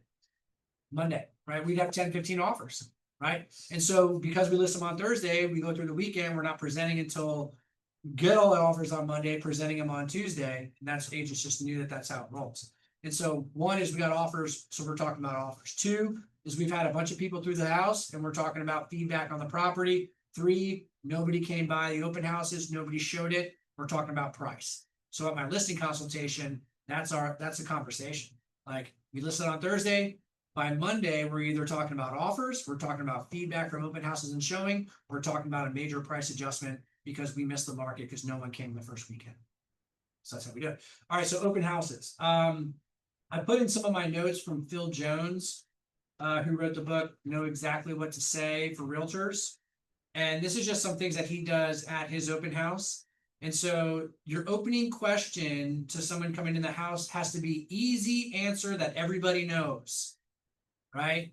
Monday, right? We'd have 10, 15 offers, right? And so because we list them on Thursday, we go through the weekend, we're not presenting until get all the offers on Monday, presenting them on Tuesday. And that's agents just knew that that's how it rolls. And so 1 is we got offers. So we're talking about offers. 2 is we've had a bunch of people through the house and we're talking about feedback on the property. 3, nobody came by the open houses. Nobody showed it. We're talking about price. So at my listing consultation, that's a conversation. Like we listed on Thursday. By Monday, we're either talking about offers, we're talking about feedback from open houses and showing, we're talking about a major price adjustment because we missed the market because no one came the first weekend. So that's how we do it. All right, so open houses. I put in some of my notes from Phil Jones, who wrote the book, Know Exactly What to Say for Realtors. And this is just some things that he does at his open house. And so your opening question to someone coming in the house has to be easy answer that everybody knows. right?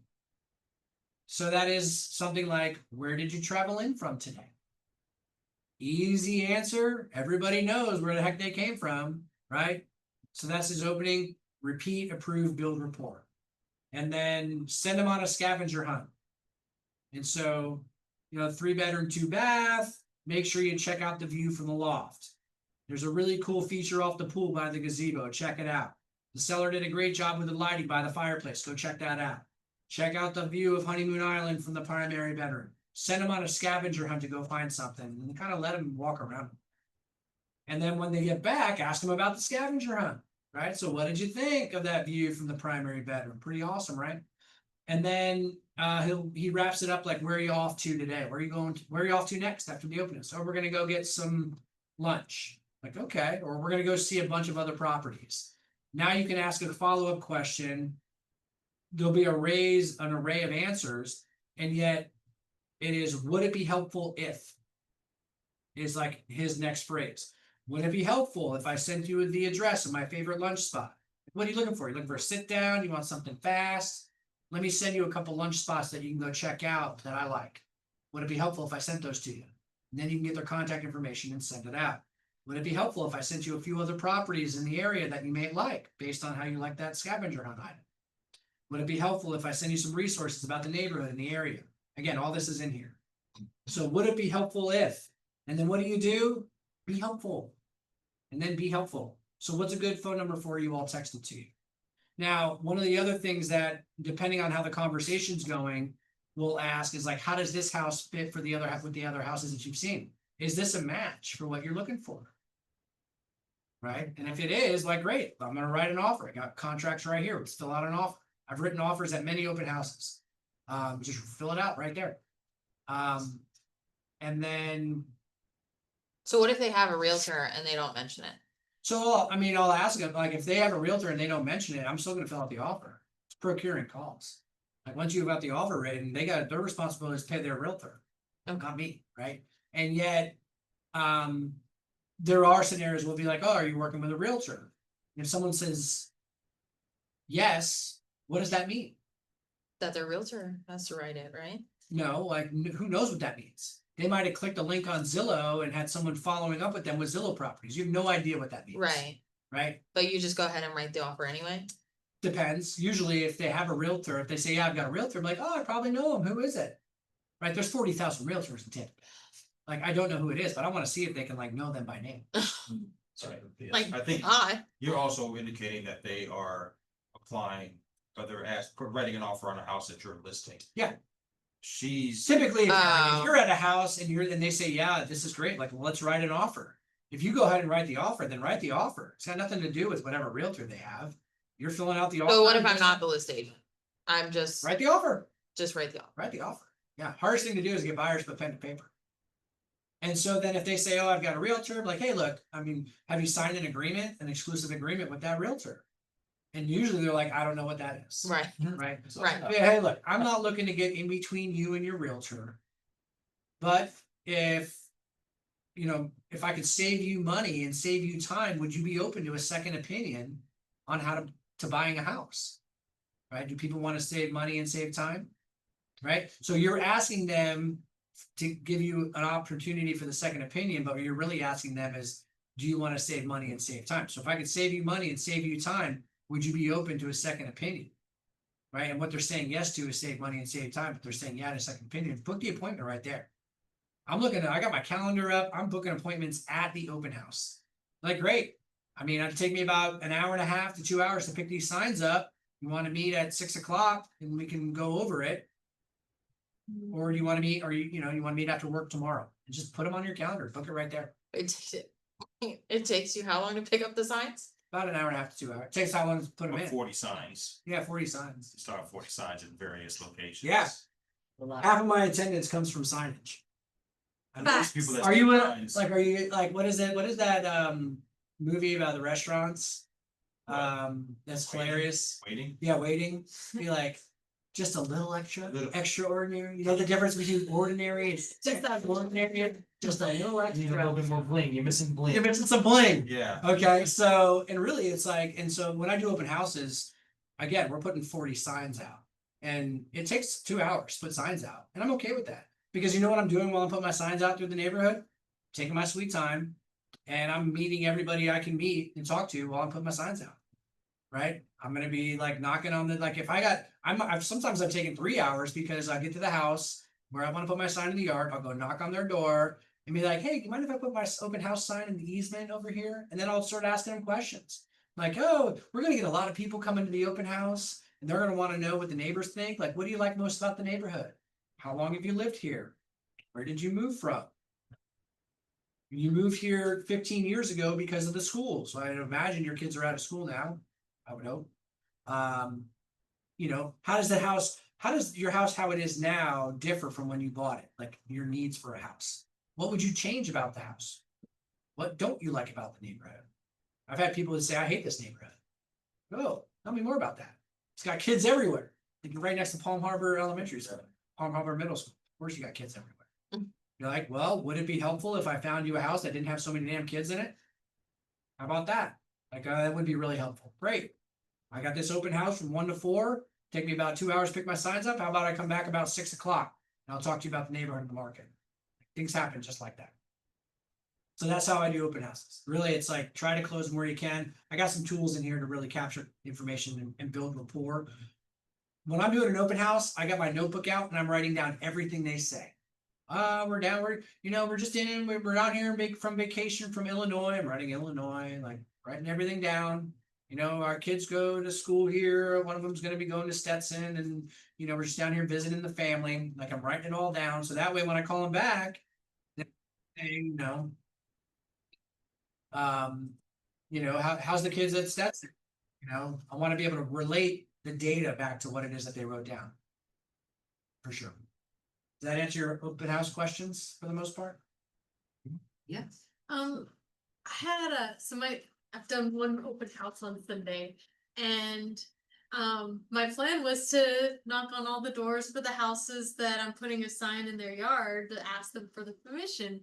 So that is something like, where did you travel in from today? Easy answer. Everybody knows where the heck they came from, right? So that's his opening. Repeat, approve, build rapport. And then send them on a scavenger hunt. And so, 3-bedroom, 2-bath. Make sure you check out the view from the loft. There's a really cool feature off the pool by the gazebo. Check it out. The seller did a great job with the lighting by the fireplace. Go check that out. Check out the view of Honeymoon Island from the primary bedroom. Send them on a scavenger hunt to go find something and kind of let them walk around. And then when they get back, ask them about the scavenger hunt, right? So what did you think of that view from the primary bedroom? Pretty awesome, right? And then he wraps it up like, where are you off to today? Where are you off to next after the opening? So we're gonna go get some lunch. Like, okay, or we're gonna go see a bunch of other properties. Now you can ask a follow-up question. There'll be an array of answers, and yet it is, would it be helpful if? Is like his next phrase. Would it be helpful if I sent you the address of my favorite lunch spot? What are you looking for? You looking for a sit down? You want something fast? Let me send you a couple lunch spots that you can go check out that I like. Would it be helpful if I sent those to you? And then you can get their contact information and send it out. Would it be helpful if I sent you a few other properties in the area that you may like based on how you like that scavenger hunt item? Would it be helpful if I send you some resources about the neighborhood in the area? Again, all this is in here. So would it be helpful if? And then what do? Be helpful. And then be helpful. So what's a good phone number for you? I'll text it to you. Now, one of the other things that, depending on how the conversation's going, we'll ask is like, how does this house fit for with the other houses that you've seen? Is this a match for what you're looking for? Right? And if it is, like, great, I'm gonna write an offer. I got contracts right here. Let's fill out an offer. I've written offers at many open houses. Just fill it out right there. And then, So what if they have a realtor and they don't mention it? so, I mean, I'll ask them, like, if they have a realtor and they don't mention it, I'm still gonna fill out the offer. It's procuring calls. Like, once you have the offer written, their responsibility is to pay their realtor, not me, right? And yet, there are scenarios we'll be like, oh, are you working with a realtor? And if someone says yes, what does that mean? That their realtor has to write it, right? No, like, who knows what that means? They might have clicked a link on Zillow and had someone following up with them with Zillow properties. You have no idea what that means. Right, Right? but you just go ahead and write the offer anyway? Depends. Usually if they have a realtor, if they say, yeah, I've got a realtor, I'm like, oh, I probably know him. Who is it? Right? There's 40,000 realtors in Tampa. Like, I don't know who it is, but I want to see if they can like know them by name. Sorry. Like, I think hi, you're also indicating that they are applying, but they're writing an offer on a house that you're listing. Yeah. She's, Typically, if Oh. you're at a house and they say, yeah, this is great, like, well, let's write an offer. If you go ahead and write the offer, then write the offer. It's got nothing to do with whatever realtor they have. You're filling out the offer. but what if and I'm just not the list agent? I'm just Write the offer. write the offer. Write the offer. Yeah, hardest thing to do is get buyers to put pen to paper. And so then if they say, oh, I've got a realtor, I'm like, hey, look, I mean, have you signed an agreement, an exclusive agreement with that realtor? And usually they're like, I don't know what that is. Right, Right. right. Yeah, hey, look, I'm not looking to get in between you and your realtor. But if I could save you money and save you time, would you be open to a second opinion on how to buying a house? Right? Do people want to save money and save time? Right? So you're asking them to give you an opportunity for the second opinion, but what you're really asking them is, do you want to save money and save time? So if I could save you money and save you time, would you be open to a second opinion? Right? And what they're saying yes to is save money and save time, but they're saying yeah to a second opinion. Book the appointment right there. I got my calendar up. I'm booking appointments at the open house. Like, great. I mean, it'd take me about an hour and a half to 2 hours to pick these signs up. You want to meet at 6 o'clock and we can go over it. Or do you want to meet, or you want to meet after work tomorrow? And just put them on your calendar, book it right there. It takes you how long to pick up the signs? About an hour and a half to 2 hours. It takes how long to put them about in. 40 signs. Yeah, 40 signs. You start with 40 signs in various locations. Yeah. Half of my attendance comes from signage. And most people that Are you take in, signs- like, what is it? What is that movie about the restaurants? That's Waiting? hilarious. Waiting? Yeah, waiting. Be like, just a little Little. extraordinary. You know the difference between ordinary and extraordinary? Just a little extra. more bling, you're missing bling. You're missing some bling. Yeah. Okay, so, and really it's like, and so when I do open houses, again, we're putting 40 signs out. And it takes 2 hours to put signs out, and I'm okay with that. Because you know what I'm doing while I'm putting my signs out through the neighborhood? Taking my sweet time, and I'm meeting everybody I can meet and talk to while I'm putting my signs out. Right? I'm gonna be like knocking on the, like, if I got, sometimes I've taken 3 hours because I get to the house where I wanna put my sign in the yard, I'll go knock on their door and be like, hey, do you mind if I put my open house sign in the easement over here? And then I'll start asking them questions. Like, oh, we're gonna get a lot of people coming to the open house and they're gonna wanna know what the neighbors think. Like, what do you like most about the neighborhood? How long have you lived here? Where did you move from? You moved here 15 years ago because of the school. So I imagine your kids are out of school now. I would hope. You know, how does your house, how it is now, differ from when you bought it? Like your needs for a house. What would you change about the house? What don't you like about the neighborhood? I've had people that say, I hate this neighborhood. Oh, tell me more about that. It's got kids everywhere. Like you're right next to Palm Harbor Elementary School, Palm Harbor Middle School. Of course, you got kids everywhere. You're like, well, would it be helpful if I found you a house that didn't have so many damn kids in it? How about that? Like, that would be really helpful. Great. I got this open house from 1 to 4. Take me about 2 hours to pick my signs up. How about I come back about 6 o'clock and I'll talk to you about the neighborhood and the market. Things happen just like that. So that's how I do open houses. Really, it's like try to close them where you can. I got some tools in here to really capture information and build rapport. When I'm doing an open house, I got my notebook out and I'm writing down everything they say. We're down, we're just we're down here from vacation from Illinois. I'm writing Illinois, like writing everything down. You know, our kids go to school here. One of them's going to be going to Stetson, and you know, we're just down here visiting the family. Like I'm writing it all down, so that way when I call them back, they, you know, how's the kids at Stetson? You know, I want to be able to relate the data back to what it is that they wrote down. For sure. Does that answer your open house questions for the most part? Yes. I had I've done one open house on Sunday, and my plan was to knock on all the doors for the houses that I'm putting a sign in their yard to ask them for the permission.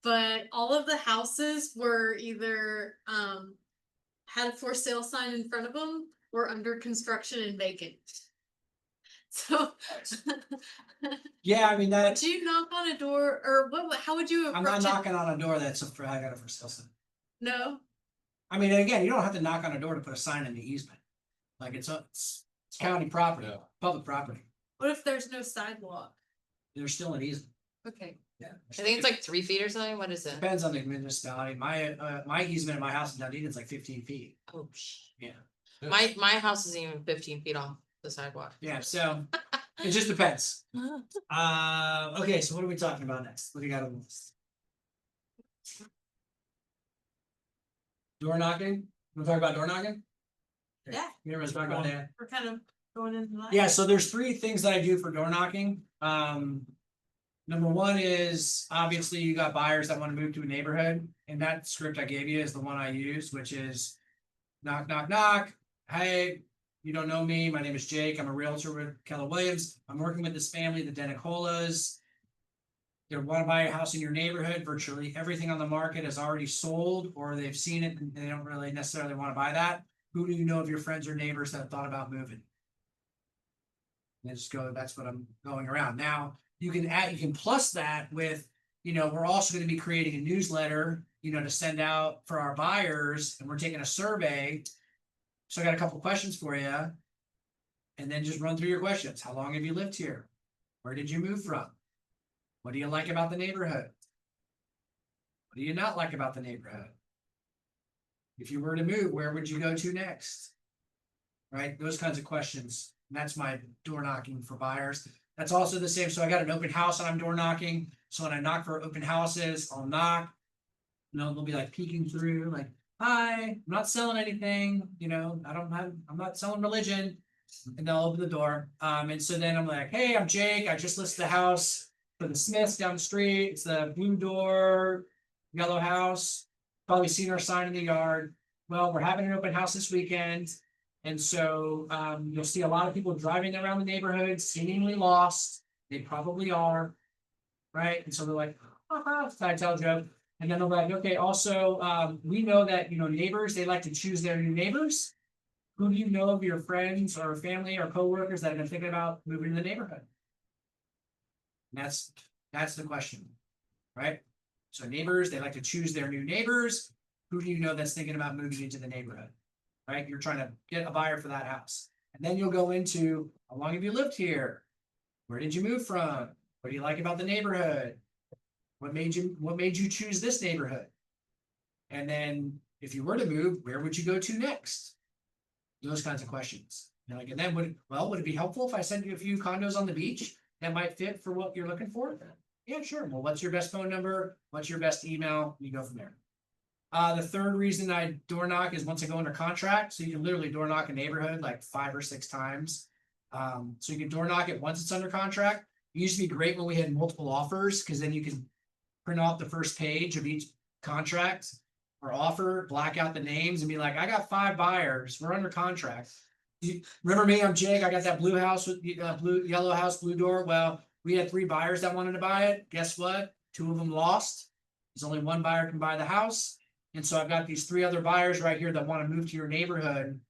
But all of the houses were either had a for sale sign in front of them or under construction and vacant. So Yeah, I mean that. do you knock on a door, or what? How would you I'm approach not it? knocking on a door that's I got a for sale sign. No. I mean, again, you don't have to knock on a door to put a sign in the easement. Like it's county property, Yeah. public property. What if there's no sidewalk? There's still an easement. Okay. Yeah. I think it's like 3 feet or something. What is it? Depends on the municipality. My easement in my house in Dunedin is like 15 feet. Oh, Yeah. my house isn't even 15 feet off the sidewalk. Yeah. So it just depends. Okay. So what are we talking about next? What do you got on the list? Door knocking? We'll talk about door knocking? Okay. Yeah. You never talk about that? We're kind of going into that. Yeah, so there's 3 things that I do for door knocking. Number 1 is obviously you got buyers that want to move to a neighborhood, and that script I gave you is the one I use, which is knock, knock, knock. Hey, you don't know me. My name is Jake. I'm a realtor with Keller Williams. I'm working with this family, the Denicolas. They want to buy a house in your neighborhood. Virtually everything on the market is already sold, or they've seen it and they don't really necessarily want to buy that. Who do you know of your friends or neighbors that have thought about moving? And just go, that's what I'm going around. Now, you can plus that with, we're also going to be creating a newsletter, to send out for our buyers, and we're taking a survey. So I got a couple questions for you. And then just run through your questions. How long have you lived here? Where did you move from? What do you like about the neighborhood? What do you not like about the neighborhood? If you were to move, where would you go to next? Right? Those kinds of questions. And that's my door knocking for buyers. That's also the same. So I got an open house and I'm door knocking. So when I knock for open houses, I'll knock. They'll be like peeking through, like, hi, I'm not selling anything, I'm not selling religion. And they'll open the door. And so then I'm like, hey, I'm Jake. I just listed the house for the Smiths down the street. It's the blue door, yellow house. Probably seen our sign in the yard. Well, we're having an open house this weekend. And so you'll see a lot of people driving around the neighborhood, seemingly lost. They probably are. Right. And so they're like, side tell joke. And then they're like, okay, also, we know that, neighbors, they like to choose their new neighbors. Who do you know of your friends or family or coworkers that have been thinking about moving to the neighborhood? And that's the question, right? So neighbors, they like to choose their new neighbors. Who do you know that's thinking about moving into the neighborhood? Right? You're trying to get a buyer for that house. And then you'll go into how long have you lived here? Where did you move from? What do you like about the neighborhood? What made you choose this neighborhood? And then if you were to move, where would you go to next? Those kinds of questions. And then would it be helpful if I sent you a few condos on the beach that might fit for what you're looking for? Yeah, sure. Well, what's your best phone number? What's your best email? You go from there. The third reason I door knock is once I go under contract, so you can literally door knock a neighborhood like 5 or 6 times. So you can door knock it once it's under contract. It used to be great when we had multiple offers, because then you could print off the first page of each contract or offer, black out the names and be like, I got 5 buyers, we're under contract. Remember me, I'm Jake, I got that blue house with yellow house, blue door. Well, we had 3 buyers that wanted to buy it. Guess what? 2 of them lost. There's only 1 buyer can buy the house. And so I've got these 3 other buyers right here that want to move to your neighborhood.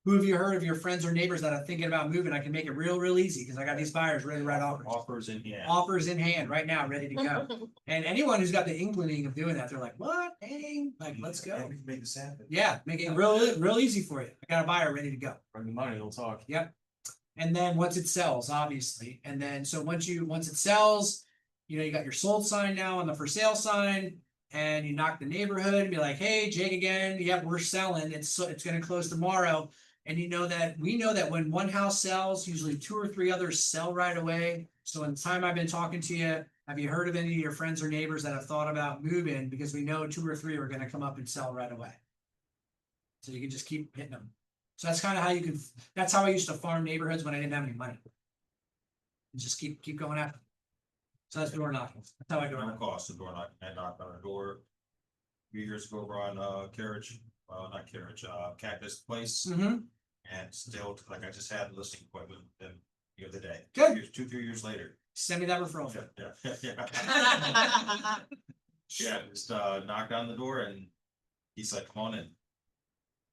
Who have you heard of your friends or neighbors that are thinking about moving? I can make it real easy because I got these buyers ready to write offers. Offers in hand. Offers in hand right now, ready to go. And anyone who's got the inkling of doing that, they're like, what? Dang, like, let's go. We can make this happen. Yeah, make it real easy for you. I got a buyer ready to go. Bring the money, they'll talk. Yep. And then once it sells, obviously, and then so once it sells, you got your sold sign now on the for sale sign, and you knock the neighborhood and be like, hey, Jake again, yep, we're selling. It's gonna close tomorrow. And we know that when one house sells, usually 2 or 3 others sell right away. So in the time I've been talking to you, have you heard of any of your friends or neighbors that have thought about moving? Because we know 2 or 3 are gonna come up and sell right away. So you can just keep hitting them. So that's kind of that's how I used to farm neighborhoods when I didn't have any money. And just keep going after. So that's door knocking. That's how I do No it. cost of door knocking. I knocked on a door a few years ago over on not Carriage, Cactus Place. Mm-hmm. And still, like, I just had a listing appointment with them the other day. Good. 2, 3 years later. Send me that referral. Yeah. Yeah, just knocked on the door and he's like, come on in.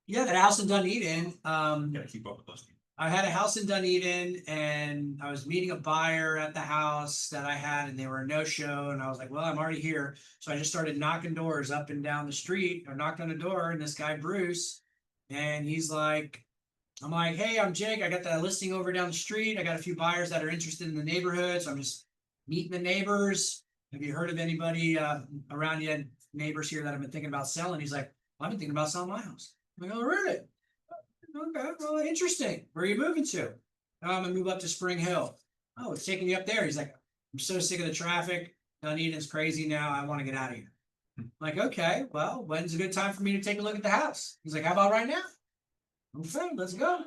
Yeah, that house in Dunedin. Gotta keep up with those people. I had a house in Dunedin and I was meeting a buyer at the house that I had and they were a no-show. And I was like, well, I'm already here. So I just started knocking doors up and down the street, or knocked on a door, and this guy, Bruce, and I'm like, hey, I'm Jake. I got that listing over down the street. I got a few buyers that are interested in the neighborhood. So I'm just meeting the neighbors. Have you heard of anybody around you, neighbors here that have been thinking about selling? He's like, well, I've been thinking about selling my house. I'm like, oh, really? Okay, well, interesting. Where are you moving to? Oh, I'm gonna move up to Spring Hill. Oh, it's taking you up there. He's like, I'm so sick of the traffic. Dunedin's crazy now. I want to get out of here. I'm like, okay, well, when's a good time for me to take a look at the house? He's like, how about right now? Okay, let's go.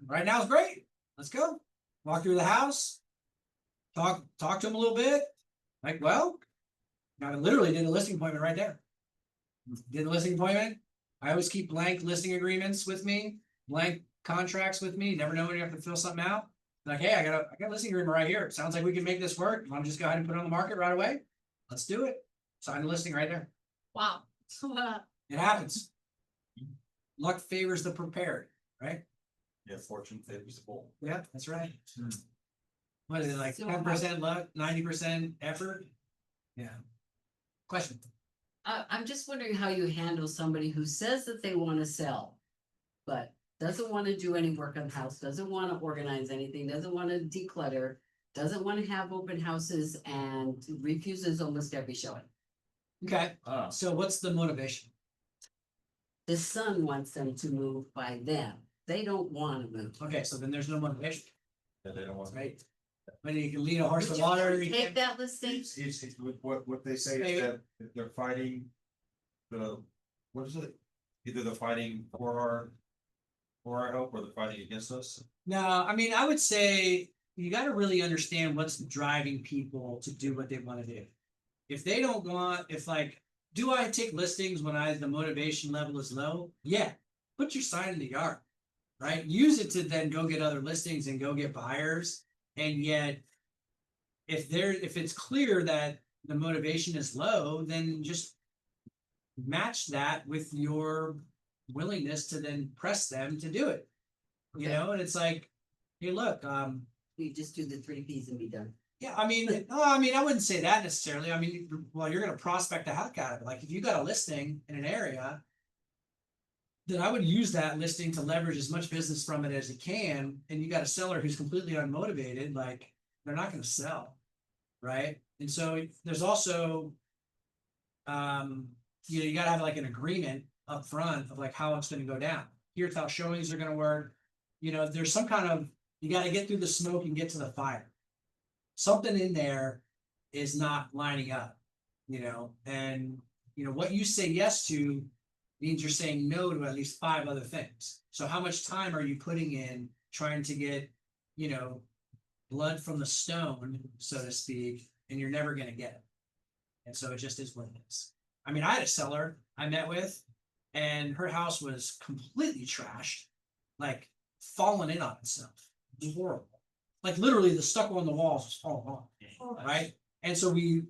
Right now is great. Let's go. Walk through the house. Talk to him a little bit. Like, well, I literally did a listing appointment right there. Did the listing appointment. I always keep blank listing agreements with me, blank contracts with me. You never know when you have to fill something out. Like, hey, I got a listing agreement right here. It sounds like we can make this work. You want to just go ahead and put it on the market right away? Let's do it. Sign the listing right there. Wow. It happens. Luck favors the prepared, right? Yeah, fortune favors the bold. Yeah, that's right. What is it, like So 10% luck, 90% effort? Yeah. Question. I'm just wondering how you handle somebody who says that they wanna sell. But doesn't wanna do any work on the house, doesn't wanna organize anything, doesn't wanna declutter. Doesn't wanna have open houses and refuses almost every showing. Okay, Ah, so what's the motivation? The son wants them to move by them. They don't wanna move. Okay, so then there's no motivation, That they don't want. right? When you can lead a horse to Would you water. you Take can't- that listing. It's what they say Maybe. is that they're fighting what is it? Either they're fighting for our help or they're fighting against us. No, I mean, I would say you gotta really understand what's driving people to do what they wanna do. If they don't want, do I take listings when the motivation level is low? Yeah, put your sign in the yard, right? Use it to then go get other listings and go get buyers. And yet, if it's clear that the motivation is low, then just match that with your willingness to then press them to do it. You Okay. know, and it's like, hey, look, We just do the 3 Ps and be done. yeah, I mean, no, I mean, I wouldn't say that necessarily. I mean, well, you're gonna prospect the heck out of it. Like if you got a listing in an area, then I would use that listing to leverage as much business from it as you can. And you got a seller who's completely unmotivated, like they're not gonna sell, right? And so there's also, you know, you gotta have like an agreement up front of like how it's gonna go down. Here's how showings are gonna work. You know, there's some kind of, you gotta get through the smoke and get to the fire. Something in there is not lining up, you know, and you know, what you say yes to means you're saying no to at least 5 other things. So how much time are you putting in trying to get, you know, blood from the stone, so to speak, and you're never gonna get it. And so it just is what it is. I mean, I had a seller I met with, and her house was completely trashed, like falling in on itself. It was horrible. Like literally the stucco on the walls was falling off, right? And so we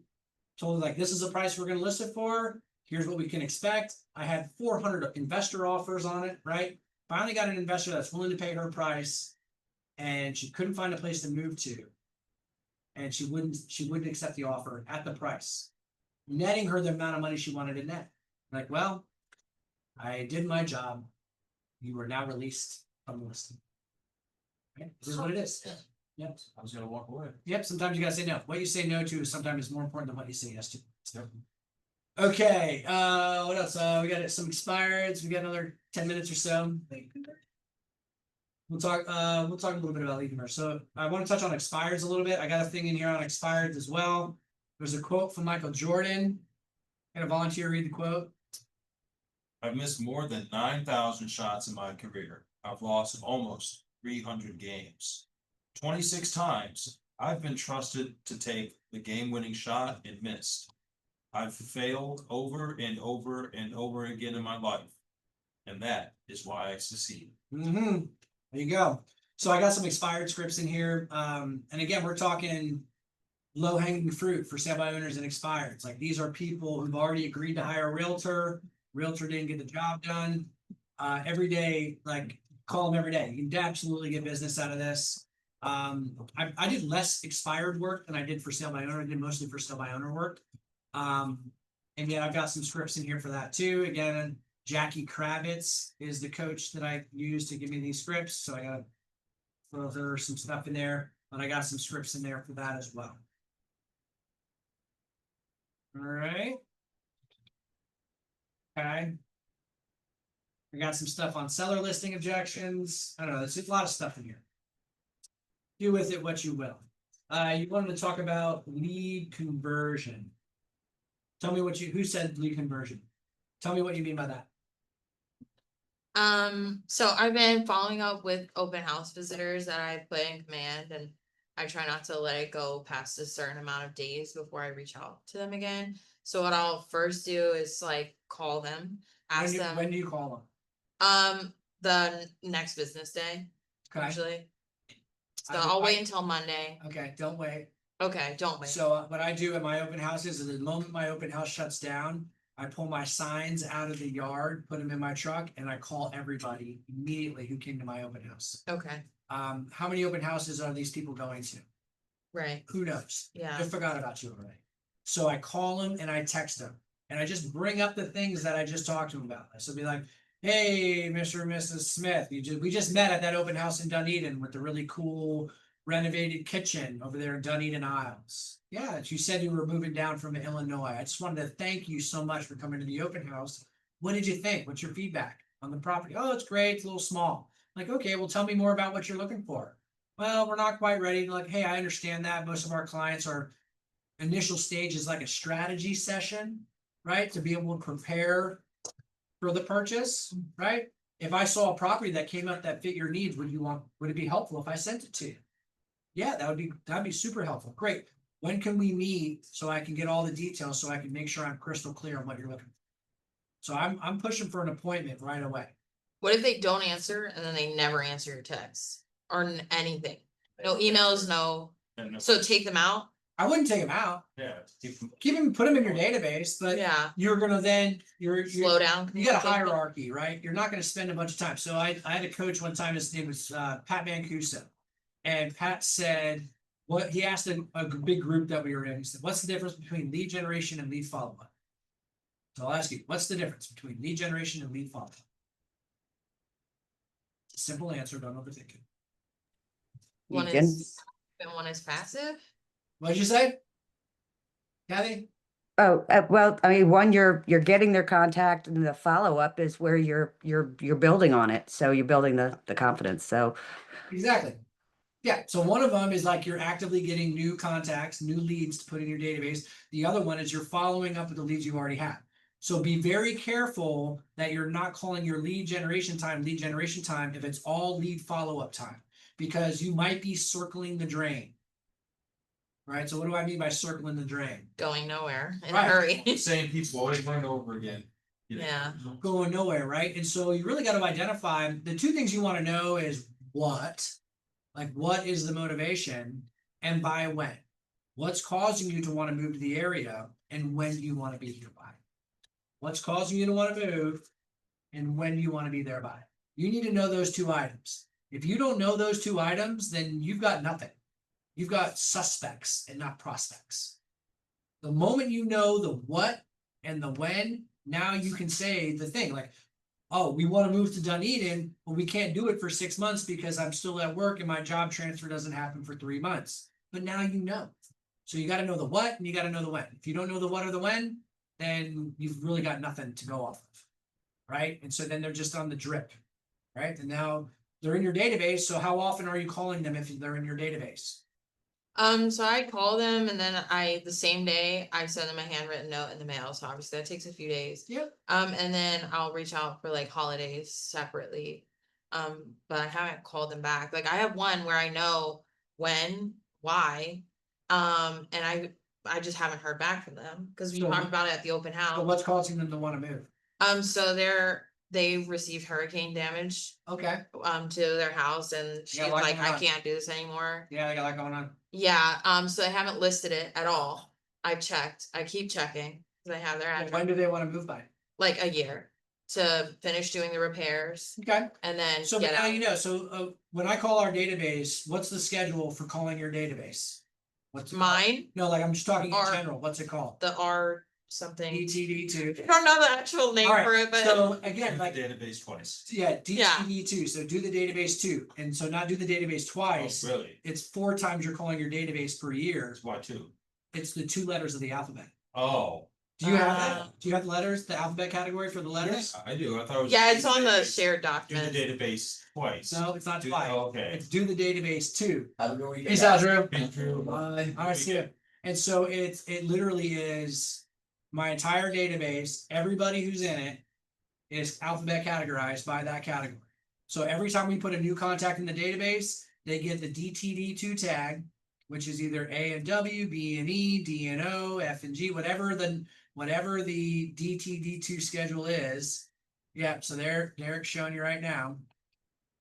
told her like, this is the price we're gonna list it for. Here's what we can expect. I had 400 investor offers on it, right? Finally got an investor that's willing to pay her price, and she couldn't find a place to move to. And she wouldn't accept the offer at the price, netting her the amount of money she wanted to net. Like, well, I did my job. You are now released from the listing. Right? This is what it is. Yep. I was gonna walk away. Yep. Sometimes you gotta say no. What you say no to is sometimes more important than what you say yes to. Yep. Okay. What else? We got some expireds. We got another 10 minutes or so. We'll talk a little bit about lead conversion. So I want to touch on expireds a little bit. I got a thing in here on expireds as well. There's a quote from Michael Jordan. Can a volunteer read the quote? I've missed more than 9,000 shots in my career. I've lost almost 300 games. 26 times I've been trusted to take the game-winning shot and missed. I've failed over and over and over again in my life. And that is why I succeed. Mm-hmm. There you go. So I got some expired scripts in here. And again, we're talking low hanging fruit for sale by owners and expireds. Like these are people who've already agreed to hire a realtor. Realtor didn't get the job done. Every day, like call them every day. You can absolutely get business out of this. I did less expired work than I did for sale by owner. I did mostly for sale by owner work. And yeah, I've got some scripts in here for that too. Again, Jackie Kravitz is the coach that I use to give me these scripts. So I got throw her some stuff in there, but I got some scripts in there for that as well. All right. Okay. I got some stuff on seller listing objections. I don't know, there's a lot of stuff in here. Do with it what you will. You wanted to talk about lead conversion. Tell me who said lead conversion? Tell me what you mean by that. So I've been following up with open house visitors that I put in command, and I try not to let it go past a certain amount of days before I reach out to them again. So what I'll first do is like call them, ask them. When do you call The next business day, them? Okay. usually. So I- I'll wait I- until Monday. Okay, don't wait. Okay, don't wait. So what I do at my open houses is the moment my open house shuts down, I pull my signs out of the yard, put them in my truck, and I call everybody immediately who came to my open house. Okay, How many open houses are these people going to? right, Who knows? yeah, I forgot about you already. So I call them and I text them, and I just bring up the things that I just talked to them about. So be like, hey, Mr. and Mrs. Smith, we just met at that open house in Dunedin with the really cool renovated kitchen over there in Dunedin Isles. Yeah, you said you were moving down from Illinois. I just wanted to thank you so much for coming to the open house. What did you think? What's your feedback on the property? Oh, it's great. It's a little small. Like, okay, well, tell me more about what you're looking for. Well, we're not quite ready. Like, hey, I understand that. Most of our clients are initial stage is like a strategy session, right? To be able to prepare for the purchase, right? If I saw a property that came up that fit your needs, would it be helpful if I sent it to you? Yeah, that'd be super helpful. Great. When can we meet so I can get all the details so I can make sure I'm crystal clear on what you're looking for? So I'm pushing for an appointment right away. what if they don't answer and then they never answer your texts or anything? No emails, no, And so take them out? I wouldn't take them out. Yeah. Put them in your database, but Yeah, you're gonna then, slow down. you got a communication. hierarchy, right? You're not gonna spend a bunch of time. So I had a coach one time, his name was Pat Mancuso. And Pat said, what he asked a big group that we were in, he said, what's the difference between lead generation and lead follow-up? So I'll ask you, what's the difference between lead generation and lead follow-up? Simple answer, don't overthink it. One You can- is, and one is passive. What did you say? Kathy? Oh, well, I mean, one, you're getting their contact, and the follow-up is where you're building on it. So you're building the confidence. So Exactly. Yeah, so one of them is like you're actively getting new contacts, new leads to put in your database. The other one is you're following up with the leads you already have. So be very careful that you're not calling your lead generation time if it's all lead follow-up time, because you might be circling the drain. Right, so what do I mean by circling the drain? Going nowhere in a Right. hurry. Same people over and over again. you know. Yeah. Going nowhere, right? And so you really got to identify the two things you want to know is what is the motivation, and by when. What's causing you to want to move to the area, and when do you want to be here by? What's causing you to want to move, and when do you want to be there by? You need to know those two items. If you don't know those two items, then you've got nothing. You've got suspects and not prospects. The moment you know the what and the when, now you can say the thing like, oh, we want to move to Dunedin, but we can't do it for 6 months because I'm still at work and my job transfer doesn't happen for 3 months. But now you know. So you got to know the what and you got to know the when. If you don't know the what or the when, then you've really got nothing to go off of. Right. And so then they're just on the drip. Right. And now they're in your database. So how often are you calling them if they're in your database? So I call them and then the same day I send them a handwritten note in the mail. So obviously that takes a few days. Yep. And then I'll reach out for like holidays separately. But I haven't called them back. Like I have one where I know when, why. And I just haven't heard back from them because we So talked about it at the open So house. what's causing them to want to move? So they received hurricane damage Okay. to their house and she's Yeah, like like, I that. can't do this anymore. Yeah, they got a lot going on. Yeah, so they haven't listed it at all. I checked, I keep checking, cause I have their Well, address, when do they want to move by? like a year to finish doing the repairs Okay. and then So get now out. you know, so when I call our database, what's the schedule for calling your database? What's it called? Mine, No, like I'm just talking in Or- general. What's it called? the R something, DTD2. I don't know the actual name All for right, it, but so again, The like, database twice. yeah, DTD2, so do the database 2, and so not do the database Oh, twice. really? It's 4 times you're calling your database per year. That's why too. It's the 2 letters of the alphabet. Oh. Do you have Uh, that? Do you have the letters, the alphabet category for the letters? I do. I thought it was. yeah, it's on the database. shared Do the document. database twice. No, it's not Do- twice. oh, okay. It's do the database 2. Have a good weekend. Peace out, Drew. Andrew. Bye. All right, see ya. And so it literally is my entire database, everybody who's in it is alphabet categorized by that category. So every time we put a new contact in the database, they get the DTD2 tag, which is either A and W, B and E, D and O, F and G, whatever the DTD2 schedule is. Yeah, so Derek's showing you right now.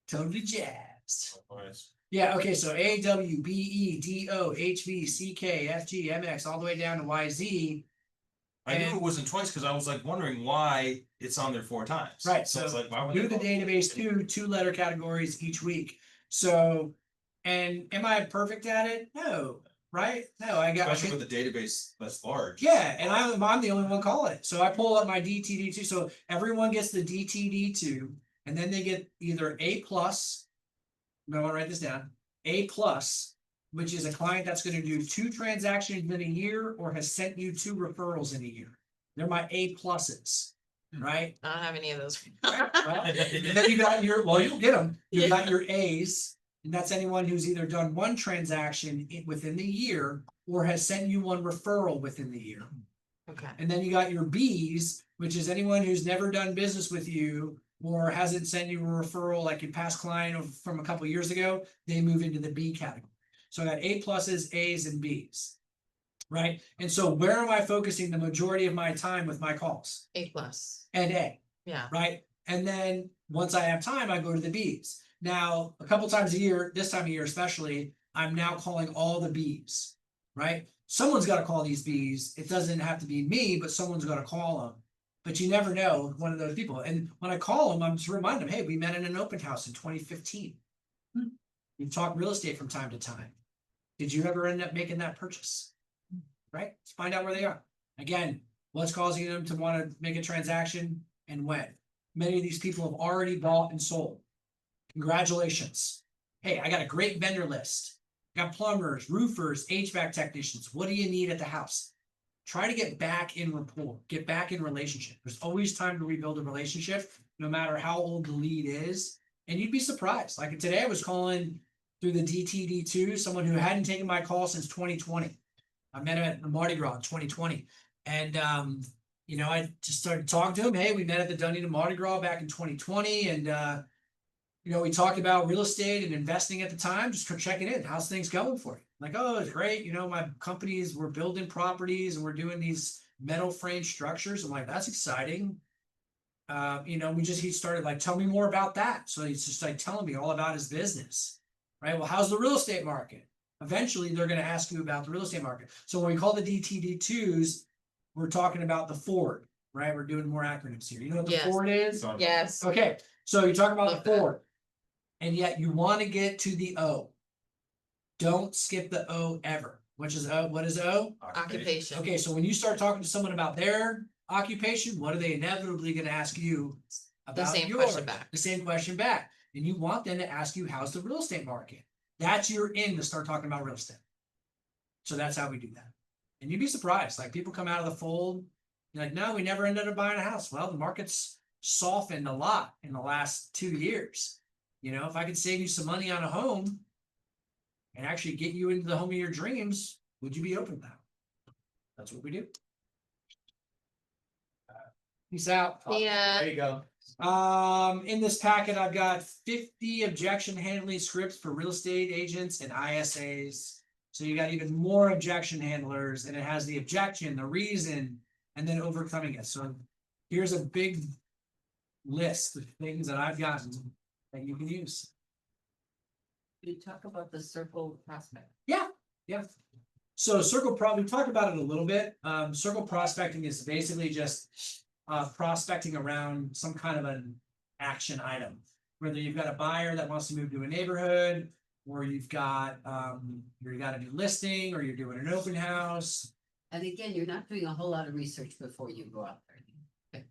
Totally jazzed. Twice. Yeah, okay, so A, W, B, E, D, O, H, V, C, K, F, G, M, X, all the way down to Y, Z. I knew And- it wasn't twice because I was like wondering why it's on there 4 times. Right, So it's so like, why would do they the call it? database 2 letter categories each week. So, and am I perfect at it? No, right? No, I got. Especially with the database that's large. Yeah, and I'm the only one calling it. So I pull up my DTD2. So everyone gets the DTD2, and then they get either A plus. I want to write this down. A plus, which is a client that's going to do 2 transactions in a year or has sent you 2 referrals in a year. They're my A pluses, right? I don't have any of those. Well, and then you got you'll get them. You Yeah. got your A's, and that's anyone who's either done 1 transaction within the year or has sent you 1 referral within the year. Okay, And then you got your B's, which is anyone who's never done business with you or hasn't sent you a referral, like your past client from a couple years ago, they move into the B category. So I got A pluses, A's, and B's. Right? And so where am I focusing the majority of my time with my calls? A plus, And A. yeah, Right? And then once I have time, I go to the B's. Now, a couple times a year, this time of year especially, I'm now calling all the B's, right? someone's gotta call these bees. It doesn't have to be me, but someone's gotta call them. But you never know one of those people. And when I call them, I'm just remind them, hey, we met in an open house in 2015. We've talked real estate from time to time. Did you ever end up making that purchase? Right? Let's find out where they are. Again, what's causing them to want to make a transaction and when? Many of these people have already bought and sold. Congratulations. Hey, I got a great vendor list. Got plumbers, roofers, HVAC technicians. What do you need at the house? Try to get back in rapport, get back in relationship. There's always time to rebuild a relationship, no matter how old the lead is. And you'd be surprised. Like today, I was calling through the DTD2, someone who hadn't taken my call since 2020. I met him at the Mardi Gras in 2020. And, you know, I just started talking to him. Hey, we met at the Dunedin Mardi Gras back in 2020. And, you know, we talked about real estate and investing at the time, just for checking in. How's things going for you? Like, oh, it's great. You know, my companies, we're building properties and we're doing these metal frame structures. I'm like, that's exciting. You know, he started like, tell me more about that. So he's just like telling me all about his business, right? Well, how's the real estate market? Eventually they're going to ask you about the real estate market. So when we call the DTD2s, we're talking about the Ford, right? We're doing more acronyms here. You know what the Yes. Ford is? Yes. Okay, so you talk about Love the that. Ford, and yet you want to get to the O. Don't skip the O ever. Which is O? What is O? Occupation. Okay, so when you start talking to someone about their occupation, what are they inevitably going to ask you about same yours? question back. The same question back, and you want them to ask you, "How's the real estate market?" That's your in to start talking about real estate. So that's how we do that. And you'd be surprised. Like people come out of the fold, you're like, no, we never ended up buying a house. Well, the market's softened a lot in the last 2 years. You know, if I could save you some money on a home and actually get you into the home of your dreams, would you be open to that? That's what we do. Peace out. Yeah. There you go. In this packet, I've got 50 objection handling scripts for real estate agents and ISAs. So you got even more objection handlers, and it has the objection, the reason, and then overcoming it. So here's a big list of things that I've gotten that you can use. You talk about the circle prospect. Yeah. So we talked about it a little bit. Circle prospecting is basically just prospecting around some kind of an action item. Whether you've got a buyer that wants to move to a neighborhood, or you've got a new listing, or you're doing an open house. And again, you're not doing a whole lot of research before you go out there.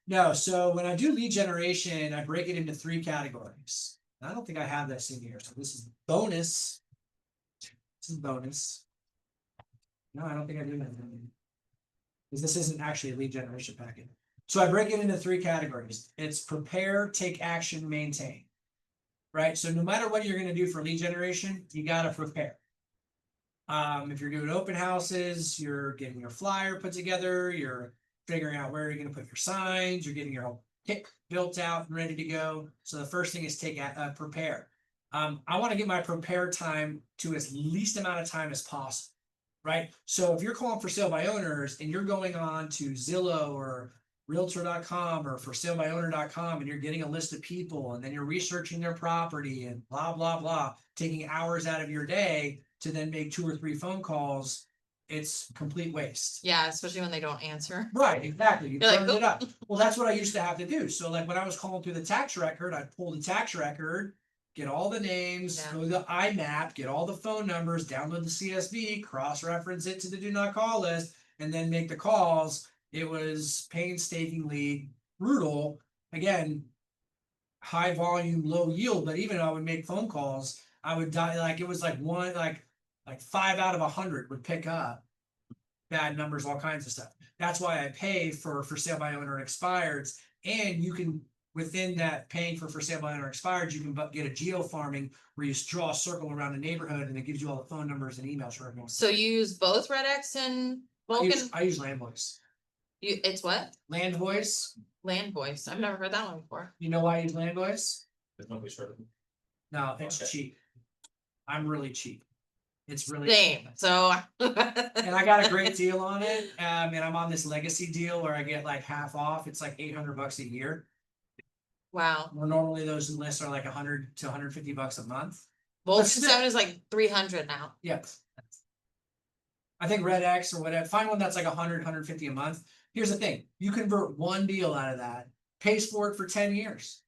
No, so when I do lead generation, I break it into 3 categories. I don't think I have this in here, so this is bonus. This is bonus. No, I don't think I do that. Because this isn't actually a lead generation packet. So I break it into 3 categories. It's prepare, take action, maintain. Right? So no matter what you're going to do for lead generation, you got to prepare. If you're doing open houses, you're getting your flyer put together, you're figuring out where you're going to put your signs, you're getting your whole kit built out and ready to go. So the first thing is prepare. I want to get my prepare time to as least amount of time as possible. Right? So if you're calling for sale by owners and you're going on to Zillow or Realtor.com or forsalebyowner.com and you're getting a list of people and then you're researching their property and blah, blah, blah, taking hours out of your day to then make 2 or 3 phone calls, it's complete waste. Yeah, especially when they don't answer. Right, exactly. You You're like, turned it up. Well, that's what I used to have to do. So like when I was calling through the tax record, I'd pull the tax record, get all the names, Yeah. go to the IMAP, get all the phone numbers, download the CSV, cross-reference it to the do not call list, and then make the calls. It was painstakingly brutal. Again, high volume, low yield, but even I would make phone calls, I would die like it was like 5 out of 100 would pick up bad numbers, all kinds of stuff. That's why I pay for sale by owner expireds, and you can within that paying for sale by owner expired, you can get a geo farming where you draw a circle around a neighborhood and it gives you all the phone numbers and emails for everyone. So you use both Red X and Vulcan? I use Land Voice. It's what? Land Voice. Land Voice. I've never heard that one before. You know why I use Land Voice? There's nobody certain. No, it's Okay. cheap. I'm really cheap. It's really Same. So. and I got a great deal on it. And I'm on this legacy deal where I get like half off. It's like $800 a year. Wow. Where normally those lists are like 100 to 150 bucks a month. Vulcan still- 7 is like 300 now. Yep. I think Red X or whatever, find one that's like 150 a month. Here's the thing, you convert one deal out of that, pays for it for 10 years.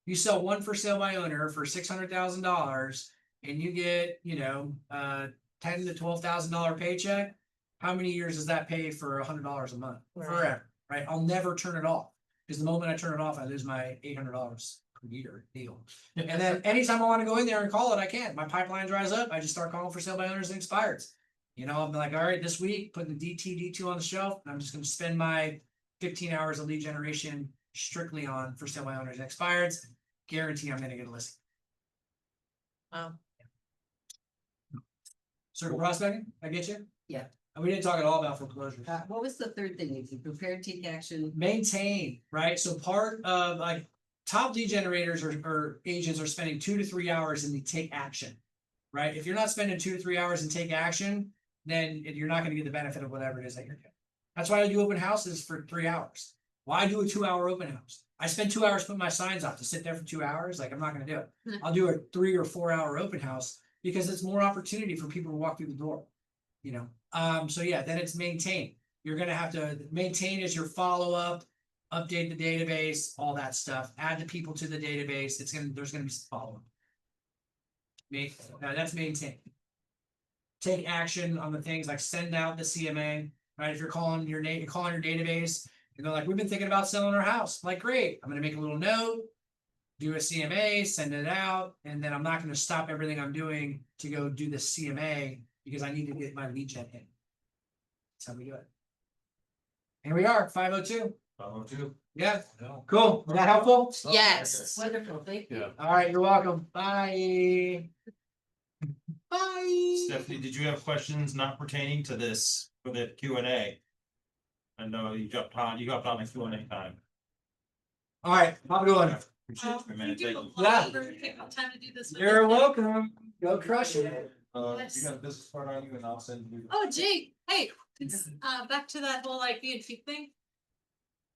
You sell one for sale by owner for $600,000 and you get, $10 to $12,000 paycheck. How many years does that pay for $100 a month? Right. Forever, right? I'll never turn it off. Because the moment I turn it off, I lose my $800 per year deal. And then anytime I want to go in there and call it, I can. My pipeline dries up. I just start calling for sale by owners and expireds. I'm like, all right, this week, putting the D2 on the shelf, and I'm just going to spend my 15 hours of lead generation strictly on for sale by owners and expireds. Guarantee I'm going to get a listing. Wow. Circle prospecting, I get you. Yeah. And we didn't talk at all about foreclosures. What was the third thing? If you prepare, take action. Maintain, right? So part of like top lead generators or agents are spending 2 to 3 hours in the take action, right? If you're not spending 2 to 3 hours in take action, then you're not going to get the benefit of whatever it is that you're getting. That's why I do open houses for 3 hours. Why do a 2-hour open house? I spend 2 hours putting my signs up to sit there for 2 hours. Like I'm not going to do it. I'll do a 3 or 4 hour open house because it's more opportunity for people to walk through the door. So yeah, then it's maintain. You're going to have to maintain as your follow-up, update the database, all that stuff, add the people to the database. There's going to be some follow-up. That's maintain. Take action on the things like send out the CMA, right? If you're calling your database, and they're like, we've been thinking about selling our house. I'm like, great. I'm going to make a little note, do a CMA, send it out, and then I'm not going to stop everything I'm doing to go do the CMA because I need to get my lead gen in. That's how we do it. Here we are, 502. 502. Yeah, cool. Was that helpful? Yes. Wonderful, thank you. All right, you're welcome. Bye. Bye. Stephanie, did you have questions not pertaining to this for the Q&A? I know you got on the Q&A time. All right, I'm going. Appreciate you, man. Thank you. Yeah. Take my time to do this. You're welcome. Go crush it. Yes. You got a business card on you and I'll send you. Oh, Jake, hey, back to that whole like the antique thing.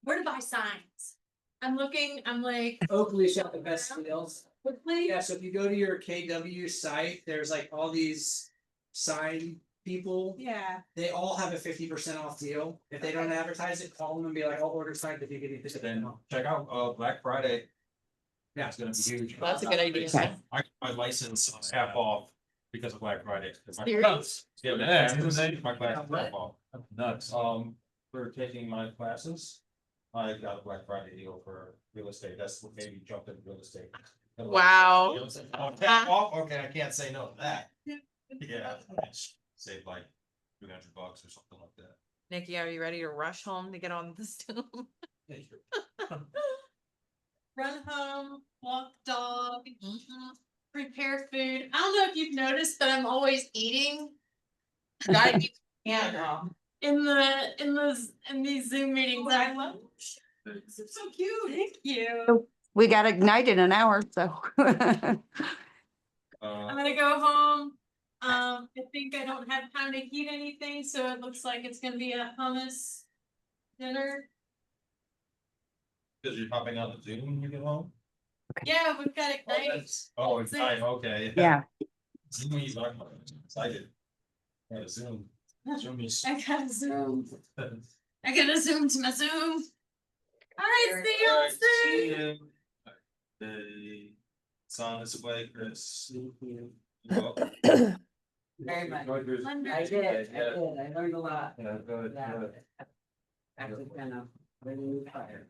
Where to buy signs? I'm like, Oakley's got the best deals. quickly. Yeah, so if you go to your KW site, there's like all these sign people. Yeah. They all have a 50% off deal. If they don't advertise it, call them and be like, I'll order sign if you give me 50% Then off. check out Black Friday. Yeah. It's gonna be huge. That's a good idea. Okay. I got my license half off because of Black Friday. Serious? Yeah, my class is half off. Nuts. For taking my classes, I got a Black Friday deal for real estate. That's what made me jump into real estate. Wow. Oh, half off? Okay, I can't say no to that. Yeah, save like $300 or something like that. Nikki, are you ready to rush home to get on the Zoom? Run home, walk dog, prepare food. I don't know if you've noticed, but I'm always eating Gotta keep your hand off. in these Zoom meetings. I love it's so cute. Thank you. We got Ignite in an hour, so. I'm gonna go home. I think I don't have time to heat anything, so it looks like it's gonna be a hummus dinner. Because you're hopping on the Zoom when you get home? Yeah, we've got it. Oh, it's fine, okay. Yeah, Zoom is like, I'm excited. Yeah, Zoom. Zoom is. I got Zoom. I gotta Zoom to my Zoom. All right, see you all soon. It's on its way, Chris. Very much. Wonderful. I did, I learned a lot. Yeah, good, Yeah. good. Actually, kind of, really new fire.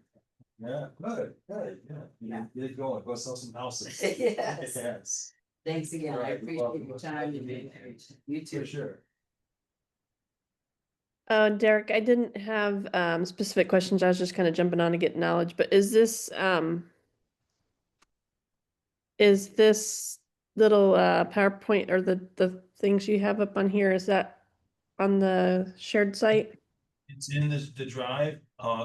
Yeah, good, yeah. Yeah. Get it going, go sell some houses. Yes. Yes, Thanks again, I Right, you're appreciate welcome. your time, you too. for sure. Derek, I didn't have specific questions. I was just kind of jumping on to get knowledge, but is this little PowerPoint or the things you have up on here, is that on the shared site? It's in the drive,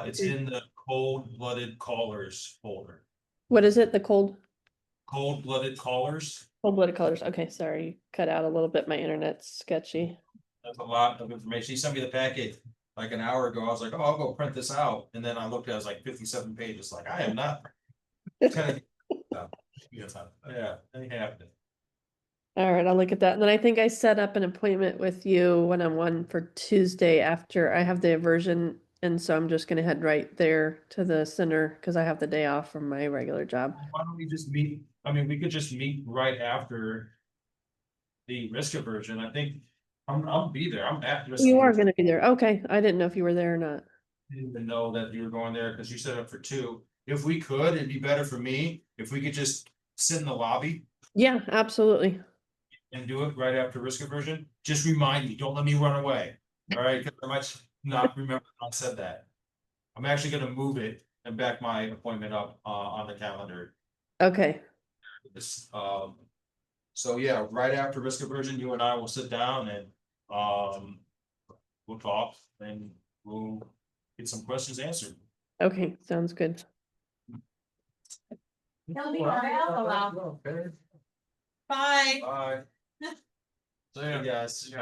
it's in the cold-blooded callers folder. What is it? The Cold-blooded callers, cold-blooded colors. Okay, sorry, you cut out a little bit. My internet's sketchy. that's a lot of information. He sent me the packet like an hour ago. I was like, oh, I'll go print this out. And then I looked at it, it was like 57 pages, like, I am not. Yeah, they have it. All right, I'll look at that. And then I think I set up an appointment with you one-on-one for Tuesday after I have the aversion. And so I'm just gonna head right there to the center because I have the day off from my regular job. Why don't we just meet, I mean, we could just meet right after the risk aversion, I think, I'll be there, I'm at risk You are aversion. gonna be there. Okay, I didn't know if you were there or not. Didn't even know that you were going there, because you set up for 2. If we could, it'd be better for me, if we could just sit in the lobby Yeah, absolutely. and do it right after risk aversion. Just remind me, don't let me run away, all right, because I might not remember I said that. I'm actually gonna move it and back my appointment up, on the calendar. Okay, This, so yeah, right after risk aversion, you and I will sit down and, we'll talk and we'll get some questions answered. okay, sounds good. He'll be right out a while. Okay. Bye. Bye. See you guys.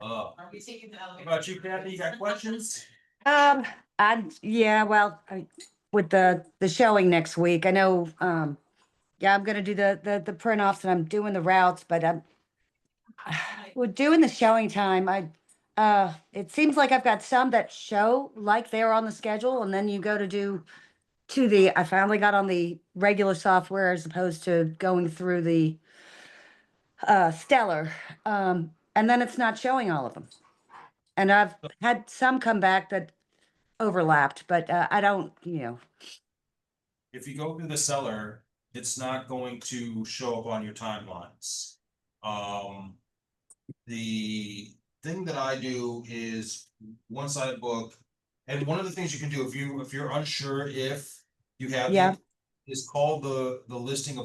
Are we taking the How elevator? about you, Kathy? You got questions? Yeah, well, with the showing next week, I know, yeah, I'm gonna do the print offs and I'm doing the routes, but we're doing the showing time. It seems like I've got some that show like they're on the schedule and then you go I finally got on the regular software as opposed to going through the Stellar. And then it's not showing all of them. And I've had some come back that overlapped, but I don't, If you go through the seller, it's not going to show up on your timelines. The thing that I do is once I book, and one of the things you can do if you're unsure if you have Yeah. is call the listing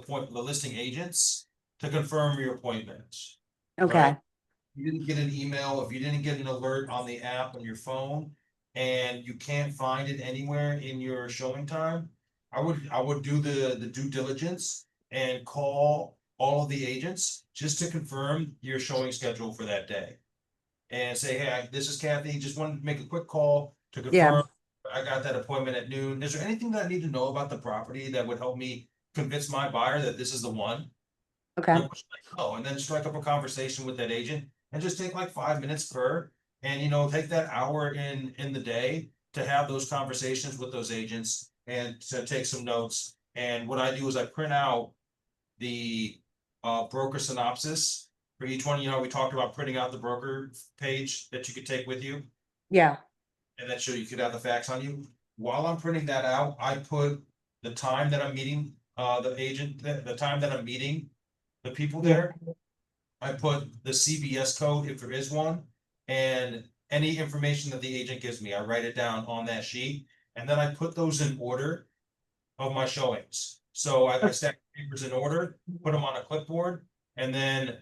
agents to confirm your appointment. okay. Right. You didn't get an email, if you didn't get an alert on the app on your phone and you can't find it anywhere in your showing time, I would do the due diligence and call all of the agents just to confirm your showing schedule for that day. And say, hey, this is Kathy, just wanted to make a quick call to Yeah. confirm I got that appointment at noon. Is there anything that I need to know about the property that would help me convince my buyer that this is the one? Okay. Oh, and then strike up a conversation with that agent and just take like 5 minutes per. And take that hour in the day to have those conversations with those agents and to take some notes. And what I do is I print out the broker synopsis for each one. We talked about printing out the broker page that you could take with you. Yeah. And that show you could have the facts on you. While I'm printing that out, I put the time that I'm meeting, the agent, the time that I'm meeting the people there. I put the CBS code if there is one, and any information that the agent gives me, I write it down on that sheet, and then I put those in order of my showings. So I stack papers in order, put them on a clipboard, and then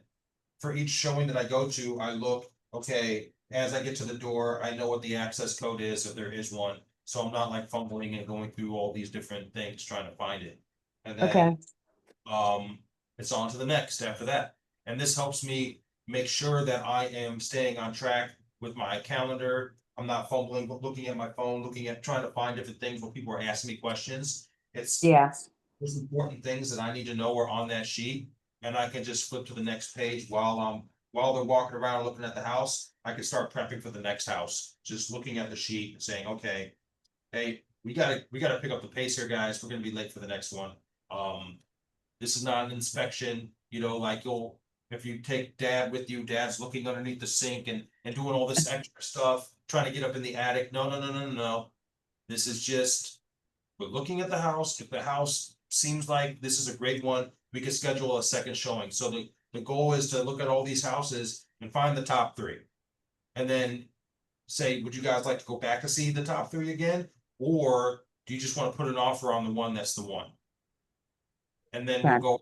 for each showing that I go to, I look, okay, as I get to the door, I know what the access code is if there is one. So I'm not like fumbling and going through all these different things trying to find it. And then it's on to the next after that. And this helps me make sure that I am staying on track with my calendar. I'm not fumbling, but looking at my phone, trying to find different things when people are asking me questions. It's Yeah. those important things that I need to know are on that sheet. And I can just flip to the next page while they're walking around looking at the house. I can start prepping for the next house, just looking at the sheet and saying, okay, hey, we gotta pick up the pace here, guys. We're gonna be late for the next one. This is not an inspection, like if you take dad with you, dad's looking underneath the sink and doing all this extra stuff, trying to get up in the attic. No. This is just, we're looking at the house. If the house seems like this is a great one, we can schedule a second showing. So the goal is to look at all these houses and find the top 3. And then say, would you guys like to go back to see the top 3 again? Or do you just want to put an offer on the one that's the one? And then we'll go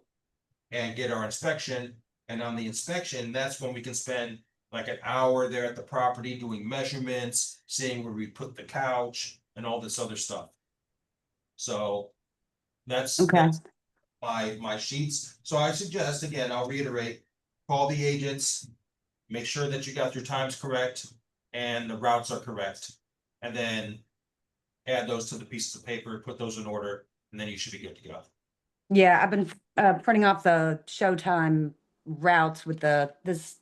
and get our inspection. And on the inspection, that's when we can spend like an hour there at the property doing measurements, seeing where we put the couch and all this other stuff. So that's my sheets. So I suggest, again, I'll reiterate, call the agents, make sure that you got your times correct and the routes are correct. And then add those to the pieces of paper, put those in order, and then you should be good to go. Yeah, I've been printing off the Showtime routes with this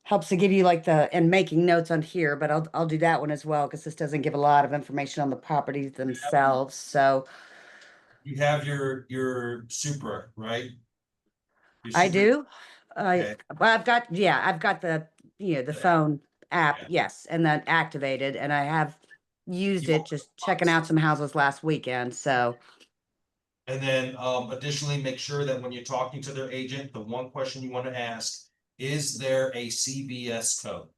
helps to give you like and making notes on here, but I'll do that one as well because this doesn't give a lot of information on the properties themselves. So You have your Supra, right? Your I Supra, do. okay. Well, I've got the the phone app, Yeah. yes, and then activated, and I have used You it just checking out some houses last weekend. So And then additionally, make sure that when you're talking to their agent, the one question you want to ask, is there a CBS code?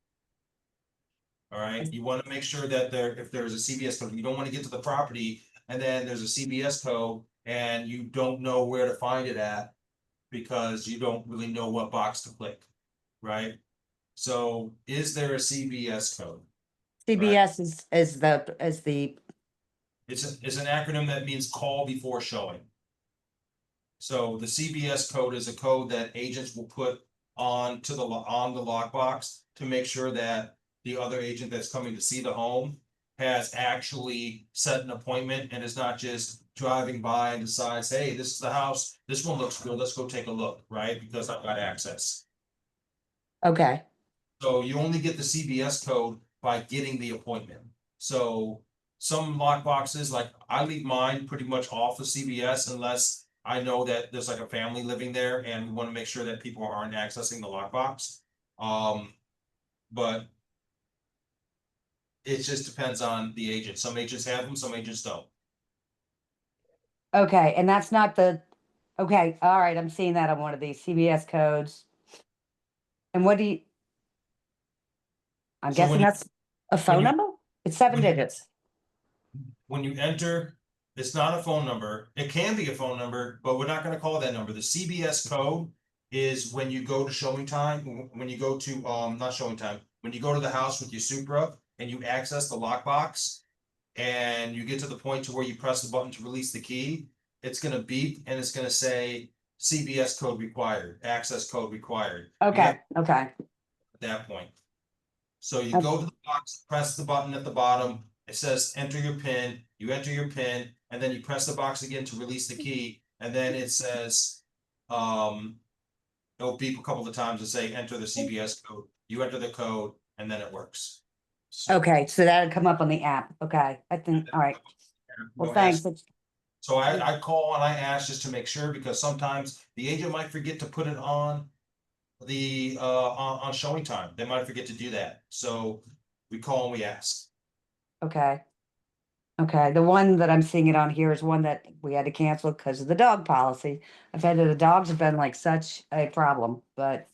All right, you want to make sure that if there's a CBS code, you don't want to get to the property and then there's a CBS code and you don't know where to find it at because you don't really know what box to click, right? So is there a CBS code? CBS is the It's an acronym that means call before showing. So the CBS code is a code that agents will put on the lockbox to make sure that the other agent that's coming to see the home has actually set an appointment and is not just driving by and decides, hey, this is the house, this one looks good, let's go take a look, right? Because I've got access. okay. So you only get the CBS code by getting the appointment. So some lock boxes, like I leave mine pretty much off of CBS unless I know that there's like a family living there and we want to make sure that people aren't accessing the lockbox. But it just depends on the agent. Some agents have them, some agents don't. Okay, and that's not okay, all right, I'm seeing that on one of these CBS codes. And what do you, I'm So when guessing you- that's a phone you- number? It's 7 when you- digits. When you enter, it's not a phone number. It can be a phone number, but we're not gonna call that number. The CBS code is when you go to showing time, when you go to, not showing time, when you go to the house with your Supra and you access the lockbox and you get to the point to where you press the button to release the key, it's gonna beep and it's gonna say CBS code required, access code required. You have Okay, okay. at that point. So you Okay. go to the box, press the button at the bottom, it says enter your PIN, you enter your PIN, and then you press the box again to release the key, and then it says, it'll beep a couple of times and say enter the CBS code, you enter the code, and then it works. So- Okay, so that'll come up on the app. Okay, I think, all right. Well, Go thanks. ask- So I call and I ask just to make sure, because sometimes the agent might forget to put it on on showing time, they might forget to do that, so we call and we ask. Okay. Okay, the one that I'm seeing it on here is one that we had to cancel because of the dog policy. I've had the dogs have been like such a problem, but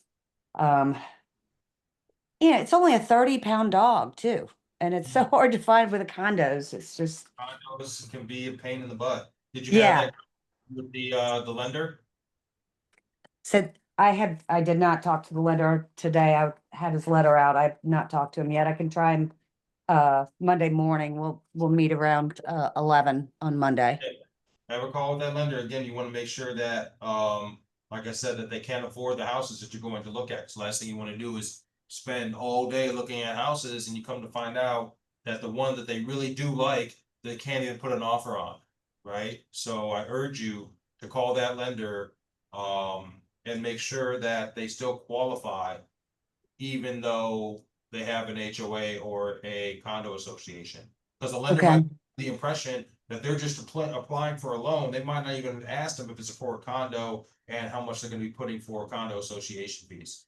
yeah, it's only a 30-pound dog too. And it's so hard to find with the condos. It's just Condos can be a pain in the butt. Did you Yeah. have that with the lender? said I did not talk to the lender today. I had his letter out. I've not talked to him yet. I can try him Monday morning. We'll meet around 11 on Monday. Have a call with that lender. Again, you want to make sure that, like I said, that they can't afford the houses that you're going to look at. So last thing you want to do is spend all day looking at houses and you come to find out that the one that they really do like, they can't even put an offer on, right? So I urge you to call that lender, and make sure that they still qualify, even though they have an HOA or a condo association. Because the lender Okay. might have the impression that they're just applying for a loan. They might not even ask them if it's for a condo and how much they're gonna be putting for condo association fees.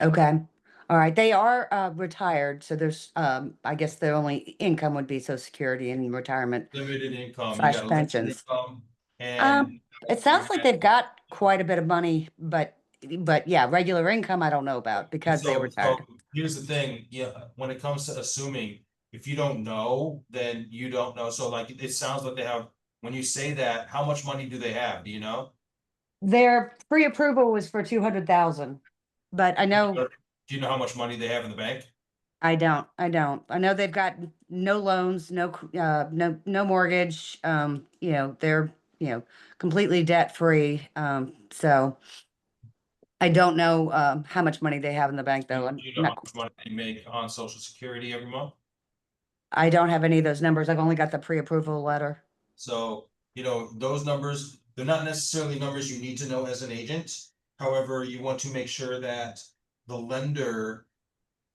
Okay. All right. They are retired, so there's I guess their only income would be Social Security and retirement. Limited income, you Slash got a limited pensions. income and. It sounds like they've got quite a bit of money, but yeah, regular income I don't know about because they So retired. here's the thing, yeah, when it comes to assuming, if you don't know, then you don't know. So like, it sounds like they have, when you say that, how much money do they have? Do you know? Their pre-approval was for 200,000, but I know Do you know how much money they have in the bank? I don't. I know they've got no loans, no mortgage. They're completely debt free. So I don't know how much money they have in the bank though. Do you know how much money they make on Social Security every month? I don't have any of those numbers. I've only got the pre-approval letter. So, those numbers, they're not necessarily numbers you need to know as an agent. However, you want to make sure that the lender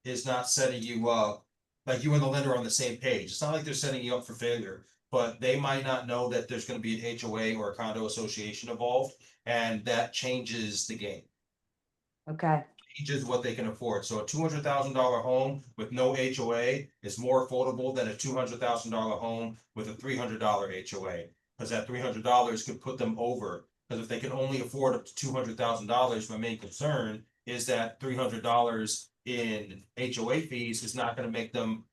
is not setting you up, like you and the lender are on the same page. It's not like they're setting you up for failure, but they might not know that there's gonna be an HOA or a condo association involved, and that changes the game. Okay, Changes what they can afford. So a $200,000 home with no HOA is more affordable than a $200,000 home with a $300 HOA. Because that $300 could put them over. Because if they can only afford up to $200,000, my main concern is that $300 in HOA fees is not gonna make them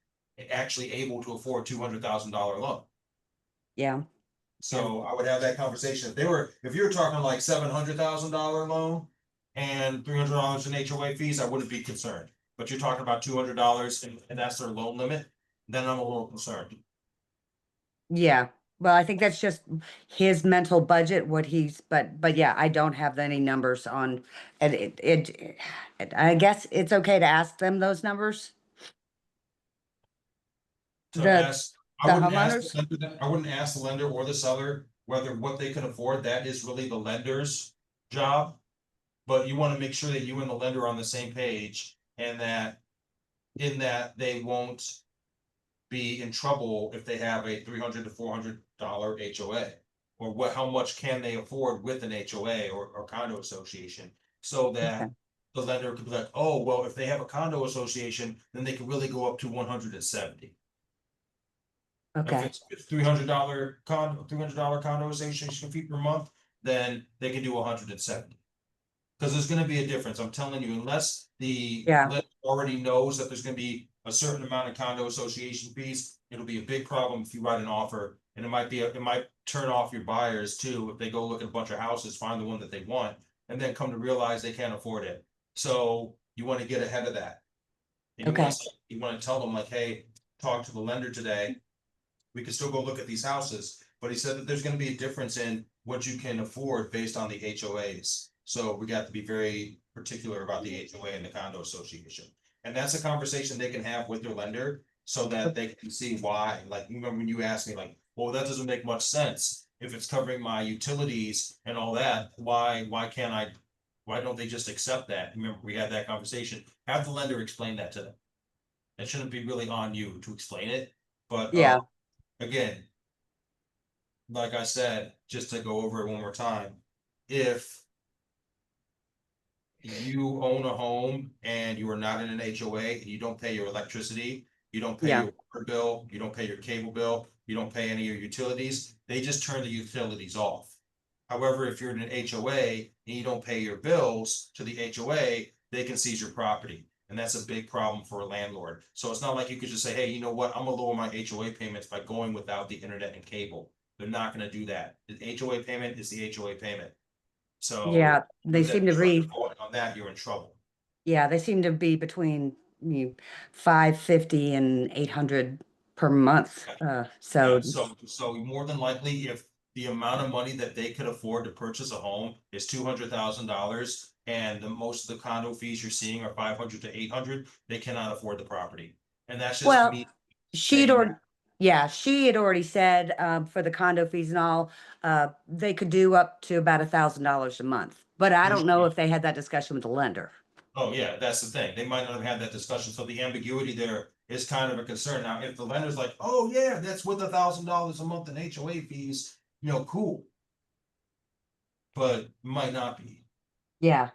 actually able to afford $200,000 loan. yeah, So I would have that conversation. If you were talking like $700,000 loan and $300 in HOA fees, I wouldn't be concerned. But you're talking about $200 and that's their loan limit, then I'm a little concerned. yeah. Well, I think that's just his mental budget, what he's, but yeah, I don't have any numbers on, and I guess it's okay to ask them those numbers. To The, ask, I the wouldn't ask, homeowners? I wouldn't ask the lender or the seller whether what they can afford, that is really the lender's job. But you wanna make sure that you and the lender are on the same page and that in that they won't be in trouble if they have a $300 to $400 HOA. Or how much can they afford with an HOA or condo association, so that Okay. the lender could be like, oh, well, if they have a condo association, then they can really go up to 170. If Okay, it's $300 condo association fee per month, then they can do 170. Cause there's gonna be a difference, I'm telling you, unless the Yeah. lender already knows that there's gonna be a certain amount of condo association fees, it'll be a big problem if you write an offer. And it might turn off your buyers too, if they go look at a bunch of houses, find the one that they want, and then come to realize they can't afford it. So you wanna get ahead of that. And Okay. you wanna tell them like, hey, talk to the lender today. We can still go look at these houses, but he said that there's gonna be a difference in what you can afford based on the HOAs. So we got to be very particular about the HOA and the condo association. And that's a conversation they can have with their lender so that they can see why, like, remember when you asked me like, well, that doesn't make much sense. If it's covering my utilities and all that, why don't they just accept that? Remember, we had that conversation. Have the lender explain that to them. It shouldn't be really on you to explain it, but Yeah. again, like I said, just to go over it one more time, if you own a home and you are not in an HOA and you don't pay your electricity, you don't pay Yeah. your water bill, you don't pay your cable bill, you don't pay any of your utilities, they just turn the utilities off. However, if you're in an HOA and you don't pay your bills to the HOA, they can seize your property. And that's a big problem for a landlord. So it's not like you could just say, hey, you know what, I'm gonna lower my HOA payments by going without the internet and cable. They're not gonna do that. The HOA payment is the HOA payment. So. Yeah, they with that seem to structure be, going on that, you're in trouble. yeah, they seem to be between 550 and 800 per month. Yeah, So so more than likely, if the amount of money that they could afford to purchase a home is $200,000. And most of the condo fees you're seeing are 500 to 800, they cannot afford the property. And that's just well, me she'd saying already, that. yeah, she had already said, for the condo fees and all, they could do up to about $1,000 a month. But I don't know if they had that discussion with the lender. Oh, yeah, that's the thing. They might not have had that discussion, so the ambiguity there is kind of a concern. Now, if the lender's like, oh, yeah, that's with $1,000 a month in HOA fees, cool. But might not be, Yeah.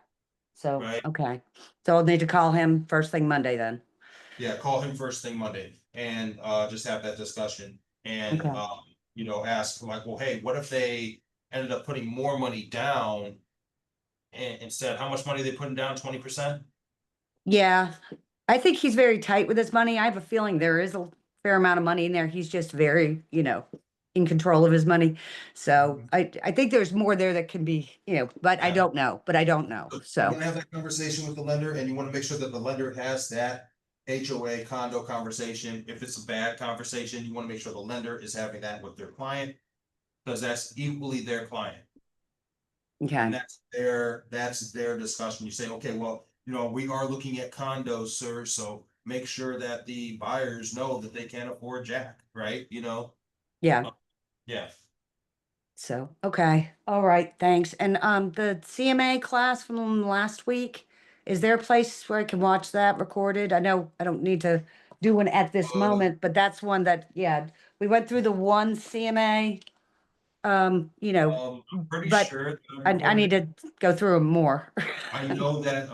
So, right? okay. So I'll need to call him first thing Monday then. Yeah, call him first thing Monday and just have that discussion and Okay. ask like, well, hey, what if they ended up putting more money down? And instead, how much money are they putting down? 20%? Yeah, I think he's very tight with his money. I have a feeling there is a fair amount of money in there. He's just very, in control of his money. So I think there's more there that can be, but I Yeah. don't know, You So, wanna have that conversation with the lender and you wanna make sure that the lender has that HOA condo conversation. If it's a bad conversation, you wanna make sure the lender is having that with their client. Cause that's equally their client. And okay. that's their discussion. You say, okay, well, we are looking at condos, sir, so make sure that the buyers know that they can't afford Jack, right? Yeah. Yeah. So, okay, all right, thanks. And the CMA class from last week, is there a place where I can watch that recorded? I know I don't need to do one at this moment, but that's one that, yeah, we went through the one CMA. You know, I'm pretty but sure. that I recorded need it. to go through them more. I know that,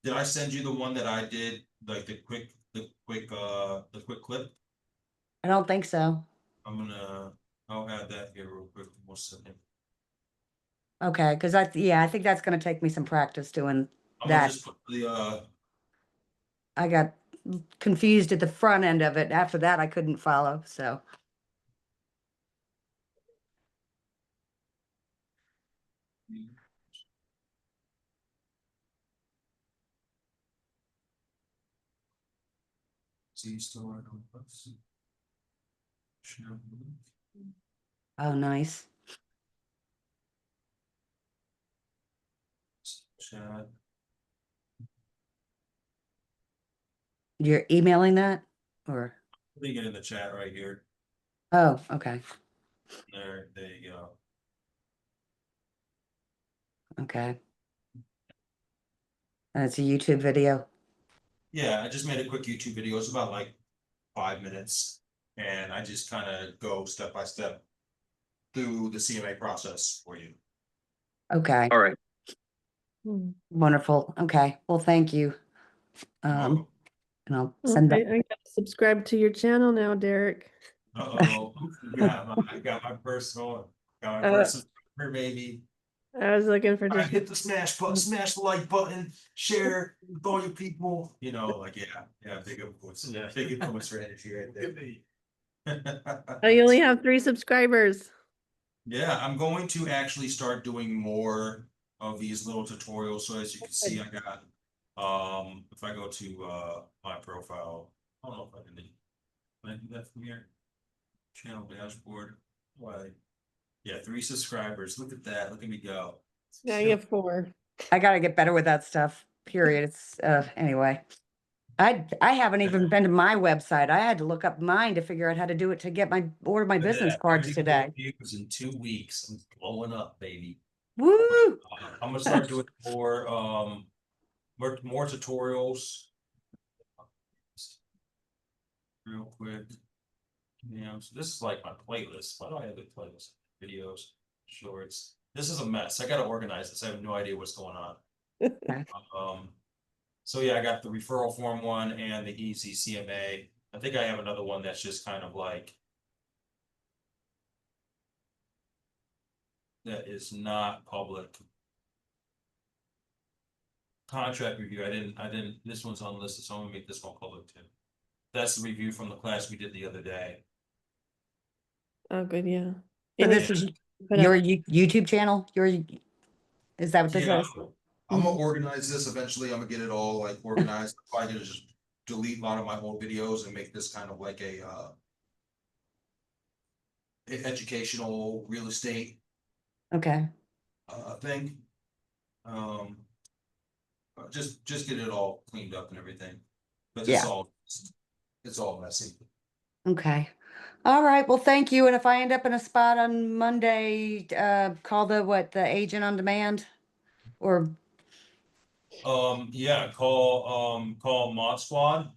did I send you the one that I did, like the quick clip? I don't think so. I'll add that here real quick. One second. Okay, because yeah, I think that's gonna take me some practice doing I'm gonna that. just put the, I got confused at the front end of it. After that, I couldn't follow, so. see, still right on. Let's see. Share link. Oh, nice. Chat. You're emailing that or? Putting it in the chat right here. Oh, okay, There you go. okay. And it's a YouTube video. Yeah, I just made a quick YouTube video. It's about like 5 minutes. And I just kind of go step by step through the CMA process for you. Okay. All right. Wonderful. Okay, well, thank you. And I'll send that. Okay, I gotta subscribe to your channel now, Derek. Uh-oh, I got my first one. Got my Uh, first subscriber, baby. I was looking for All right, just, hit the smash button, smash the like button, share with all your people. You know, like, yeah, big influence. Yeah, big influence for energy right there. I only have 3 subscribers. Yeah, I'm going to actually start doing more of these little tutorials. So as you can see, I got, if I go to, my profile, I don't know if I can do that from here. Channel dashboard, why? Yeah, 3 subscribers. Look at that. Look at me go. Yeah, I have 4. I gotta get better with that stuff, period. It's, anyway. I haven't even been to my website. I had to look up mine to figure out how to do it to get order my business cards today. Views in 2 weeks. I'm blowing up, baby. Woo! I'm gonna start doing more tutorials. Real quick. Yeah, so this is like my playlist. Why do I have a playlist? Videos, shorts. This is a mess. I gotta organize this. I have no idea what's going on. So yeah, I got the referral form one and the easy CMA. I think I have another one that's just kind of like. That is not public. Contract review, I didn't, this one's unlisted, so I'm gonna make this one public too. That's the review from the class we did the other day. Oh, good, yeah. So Any- this is put your up- YouTube channel? Is that what this Yeah, is? I'm gonna organize this eventually. I'm gonna get it all like organized. I'm gonna just delete a lot of my old videos and make this kind of like a educational real estate Okay, thing. Just get it all cleaned up and everything. But Yeah. it's all messy. okay. All right, well, thank you. And if I end up in a spot on Monday, call the agent on demand? Or, Yeah, call Mod Squad.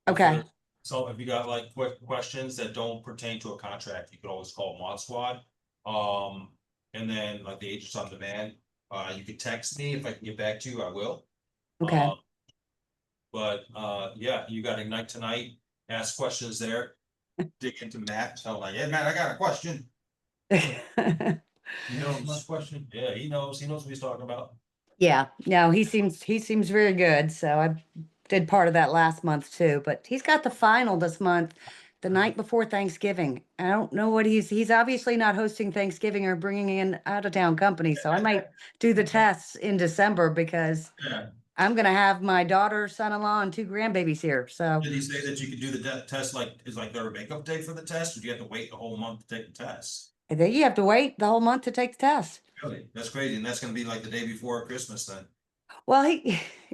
okay, So if you got like quick questions that don't pertain to a contract, you could always call Mod Squad. And then like the agents on demand, you could text me if I can get back to you, I will. okay. But yeah, you got Ignite tonight, ask questions there, dig into Matt, tell him like, hey, Matt, I got a question. You know my question? Yeah, he knows what he's talking about. Yeah, no, he seems very good. So I did part of that last month too, but he's got the final this month, the night before Thanksgiving. I don't know what he's obviously not hosting Thanksgiving or bringing in out of town company. So I might do the tests in December because Yeah. I'm gonna have my daughter, son-in-law, and 2 grandbabies here. So Did he say that you could do the test like, is like their makeup day for the test, or do you have to wait the whole month to take the test? I think you have to wait the whole month to take the test. Really? That's crazy, and that's gonna be like the day before Christmas then. Well,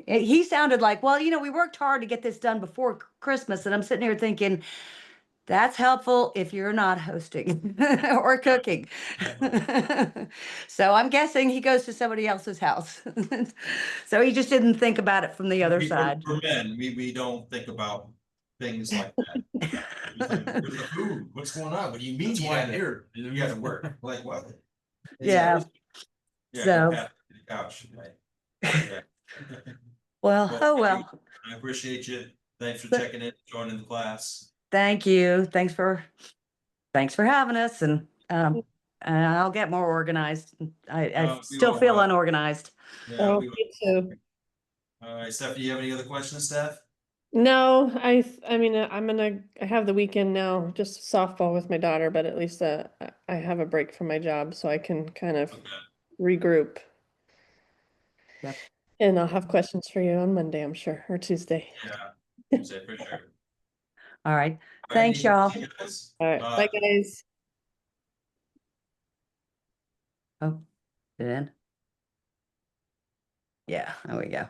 he sounded like, well, we worked hard to get this done before Christmas, and I'm sitting here thinking, That's helpful if you're not hosting or cooking. So I'm guessing he goes to somebody else's house. So he just didn't think about it from the other side. For men, we don't think about things like that. We think, where's the food? What's going on? What do you mean? That's You why I'm gotta- here. You gotta work, like what? Yeah. Yeah, So- go pat the couch, right? Yeah. Well, Well, oh well. I appreciate you. Thanks for checking in, joining the class. Thank you. Thanks for having us and I'll get more organized. I We still all feel will. unorganized. Yeah, Oh, we, me too. all right, Stephanie, you have any other questions, Steph? No, I mean, I have the weekend now, just softball with my daughter, but at least I have a break from my job, so I can kind of Okay, regroup. Yep. And I'll have questions for you on Monday, I'm sure, or Tuesday. yeah, say for sure. All right. All right, Thanks, y'all. see you guys. All right, bye, guys. Oh, then. Yeah, there we go.